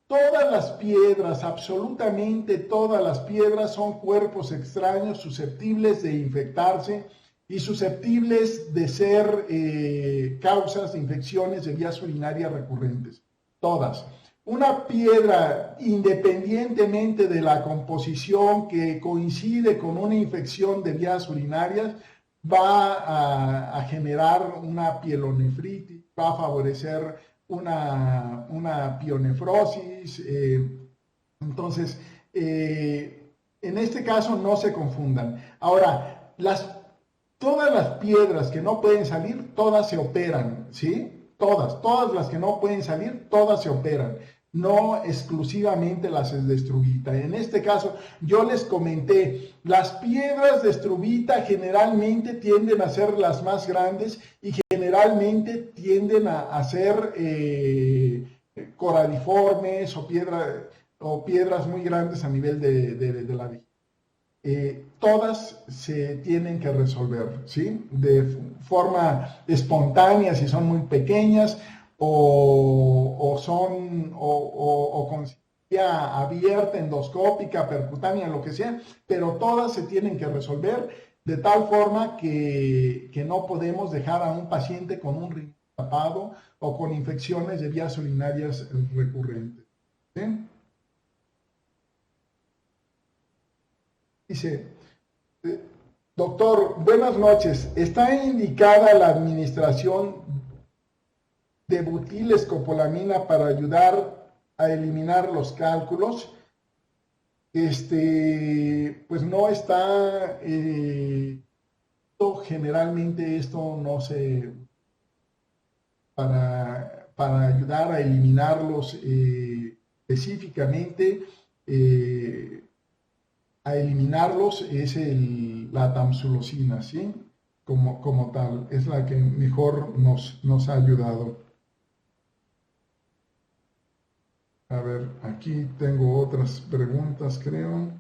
Todas las piedras, absolutamente todas las piedras son cuerpos extraños susceptibles de infectarse y susceptibles de ser causas de infecciones de vías urinarias recurrentes. Todas. Una piedra, independientemente de la composición que coincide con una infección de vías urinarias, va a generar una pielonefritis, va a favorecer una pionefrosis. Entonces, en este caso no se confundan. Ahora, todas las piedras que no pueden salir, todas se operan, ¿sí? Todas las que no pueden salir, todas se operan, no exclusivamente las de Struvita. En este caso, yo les comenté, las piedras de Struvita generalmente tienden a ser las más grandes y generalmente tienden a ser coraliformes o piedras muy grandes a nivel de la vejiga. Todas se tienen que resolver, ¿sí? De forma espontánea si son muy pequeñas o con cirugía abierta, endoscópica, percutánea, lo que sea, pero todas se tienen que resolver de tal forma que no podemos dejar a un paciente con un riñón tapado o con infecciones de vías urinarias recurrentes. ¿Sí? Dice, doctor, buenas noches. ¿Está indicada la administración de butilescopolamina para ayudar a eliminar los cálculos? Pues no está, generalmente esto no se, para ayudar a eliminarlos específicamente, a eliminarlos es la tamsulosina, ¿sí? Como tal, es la que mejor nos ha ayudado. A ver, aquí tengo otras preguntas, creo.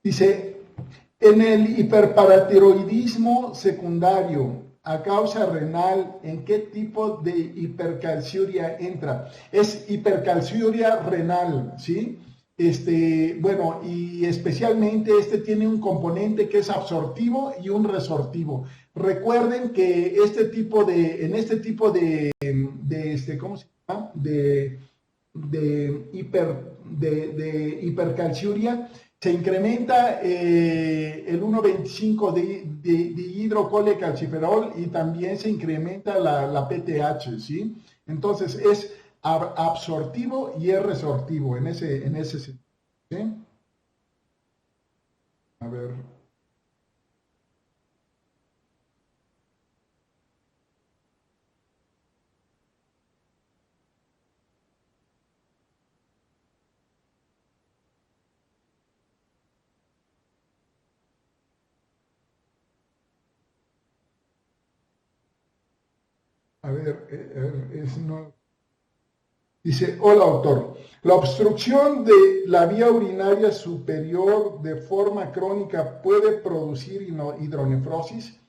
Dice, en el hiperparatiroidismo secundario a causa renal, ¿en qué tipo de hipercalciuria entra? Es hipercalciuria renal, ¿sí? Bueno, y especialmente tiene un componente que es absortivo y un resortivo. Recuerden que en este tipo de ¿cómo se llama? De hipercalciuria, se incrementa el 1,25 de hidrocolecalciferol y también se incrementa la PTH, ¿sí? Entonces es absortivo y es resortivo en ese sentido, ¿sí? A ver. A ver, no. Dice, hola doctor, ¿la obstrucción de la vía urinaria superior de forma crónica puede producir hidronefrosis?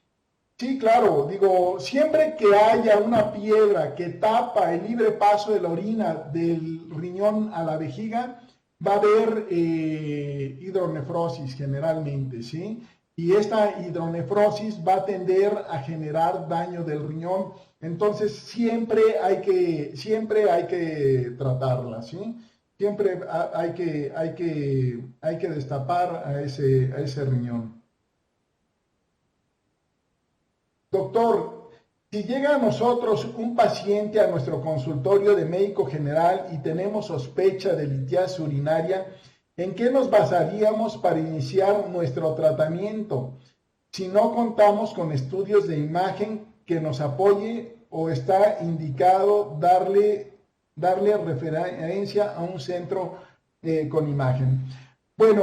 Sí, claro, digo, siempre que haya una piedra que tapa el libre paso de la orina del riñón a la vejiga, va a haber hidronefrosis generalmente, ¿sí? Y esta hidronefrosis va a tender a generar daño del riñón. Entonces, siempre hay que tratarla, ¿sí? Siempre hay que destapar a ese riñón. Doctor, si llega a nosotros un paciente a nuestro consultorio de médico general y tenemos sospecha de litiasis urinaria, ¿en qué nos basaríamos para iniciar nuestro tratamiento si no contamos con estudios de imagen que nos apoye o está indicado darle referencia a un centro con imagen? Bueno,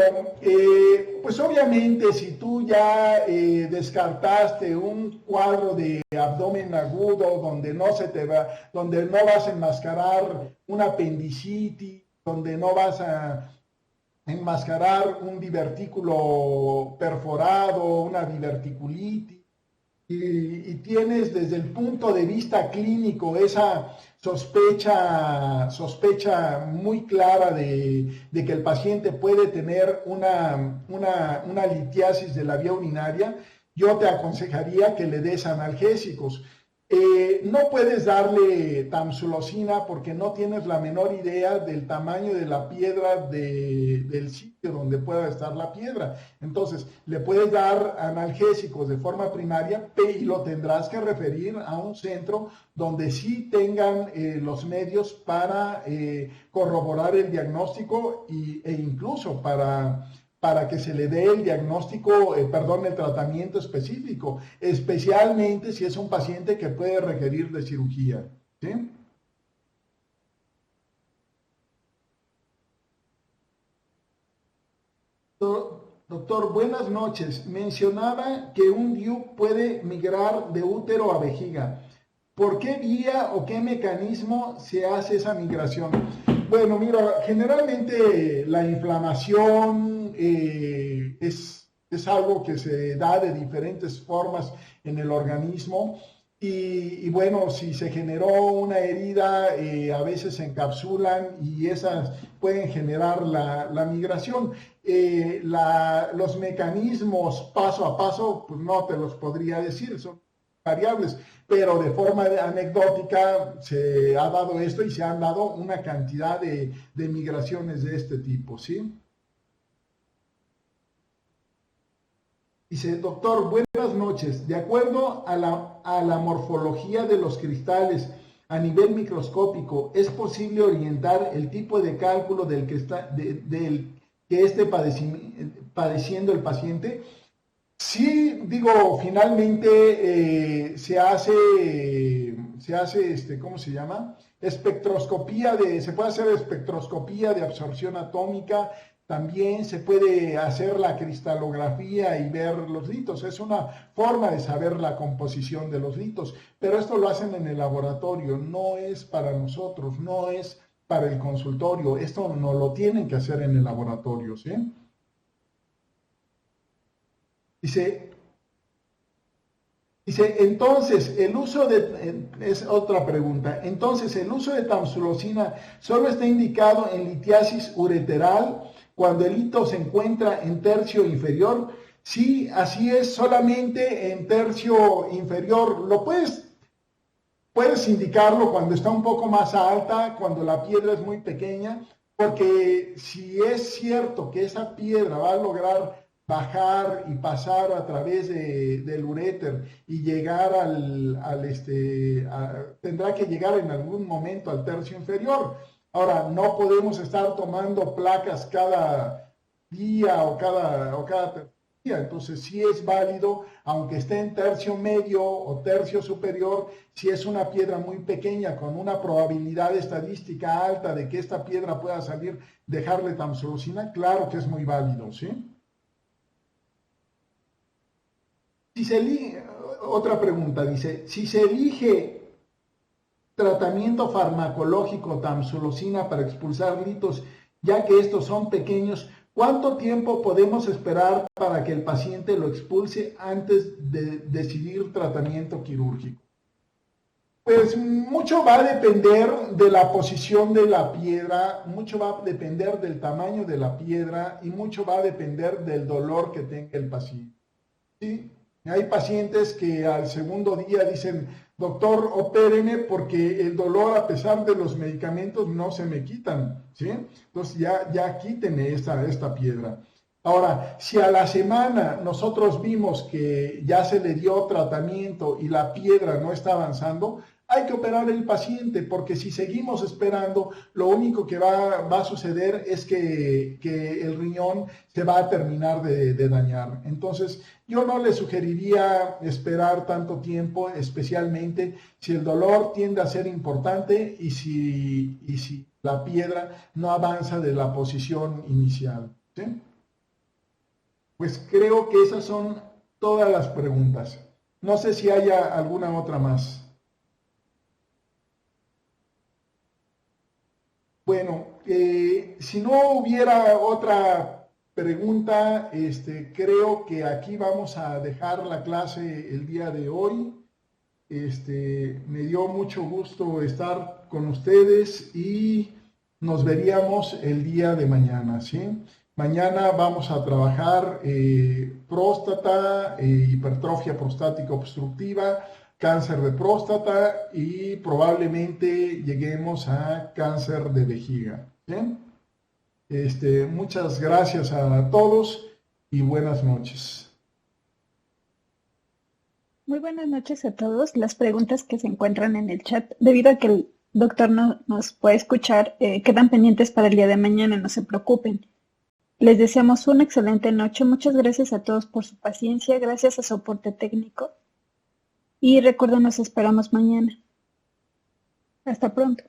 pues obviamente si tú ya descartaste un cuadro de abdomen agudo donde no vas a enmascarar una apendicitis, donde no vas a enmascarar un divertículo perforado, una diverticulitis, y tienes desde el punto de vista clínico esa sospecha muy clara de que el paciente puede tener una litiasis de la vía urinaria, yo te aconsejaría que le des analgésicos. No puedes darle tamsulosina porque no tienes la menor idea del tamaño de la piedra del sitio donde pueda estar la piedra. Entonces, le puedes dar analgésicos de forma primaria y lo tendrás que referir a un centro donde sí tengan los medios para corroborar el diagnóstico e incluso para que se le dé el diagnóstico, el tratamiento específico, especialmente si es un paciente que puede requerir de cirugía, ¿sí? Doctor, buenas noches. Mencionaba que un DIU puede migrar de útero a vejiga. ¿Por qué vía o qué mecanismo se hace esa migración? Bueno, mira, generalmente la inflamación es algo que se da de diferentes formas en el organismo y bueno, si se generó una herida, a veces se encapsulan y esas pueden generar la migración. Los mecanismos paso a paso, pues no te los podría decir, son variables, pero de forma anecdótica se ha dado esto y se han dado una cantidad de migraciones de este tipo, ¿sí? Dice, doctor, buenas noches. De acuerdo a la morfología de los cristales a nivel microscópico, ¿es posible orientar el tipo de cálculo del que esté padeciendo el paciente? Sí, digo, finalmente ¿cómo se llama? Se puede hacer espectroscopía de absorción atómica, también se puede hacer la cristalografía y ver los litos. Es una forma de saber la composición de los litos, pero esto lo hacen en el laboratorio, no es para nosotros, no es para el consultorio, esto no lo tienen que hacer en el laboratorio, ¿sí? Dice, entonces, es otra pregunta, entonces, ¿el uso de tamsulosina solo está indicado en litiasis ureteral cuando el hito se encuentra en tercio inferior? Sí, así es, solamente en tercio inferior. Puedes indicarlo cuando está un poco más alta, cuando la piedra es muy pequeña, porque si es cierto que esa piedra va a lograr bajar y pasar a través del uréter y llegar tendrá que llegar en algún momento al tercio inferior. Ahora, no podemos estar tomando placas cada día o cada día, entonces sí es válido, aunque esté en tercio medio o tercio superior, si es una piedra muy pequeña con una probabilidad estadística alta de que esta piedra pueda salir, dejarle tamsulosina, claro que es muy válido, ¿sí? Otra pregunta dice, si se elige tratamiento farmacológico tamsulosina para expulsar litos, ya que estos son pequeños, ¿cuánto tiempo podemos esperar para que el paciente lo expulse antes de decidir tratamiento quirúrgico? Pues mucho va a depender de la posición de la piedra, mucho va a depender del tamaño de la piedra y mucho va a depender del dolor que tenga el paciente. ¿Sí? Hay pacientes que al segundo día dicen, doctor, opéreme porque el dolor a pesar de los medicamentos no se me quitan, ¿sí? Entonces ya quítenme esta piedra. Ahora, si a la semana nosotros vimos que ya se le dio tratamiento y la piedra no está avanzando, hay que operar el paciente, porque si seguimos esperando, lo único que va a suceder es que el riñón se va a terminar de dañar. Entonces, yo no le sugeriría esperar tanto tiempo, especialmente si el dolor tiende a ser importante y si la piedra no avanza de la posición inicial, ¿sí? Pues creo que esas son todas las preguntas. No sé si haya alguna otra más. Bueno, si no hubiera otra pregunta, creo que aquí vamos a dejar la clase el día de hoy. Me dio mucho gusto estar con ustedes y nos veríamos el día de mañana, ¿sí? Mañana vamos a trabajar próstata, hipertrofia prostática obstructiva, cáncer de próstata y probablemente lleguemos a cáncer de vejiga. ¿Bien? Muchas gracias a todos y buenas noches. Muy buenas noches a todos. Las preguntas que se encuentran en el chat, debido a que el doctor no nos puede escuchar, quedan pendientes para el día de mañana, no se preocupen. Les deseamos una excelente noche. Muchas gracias a todos por su paciencia, gracias a soporte técnico. Y recuerden, nos esperamos mañana. Hasta pronto.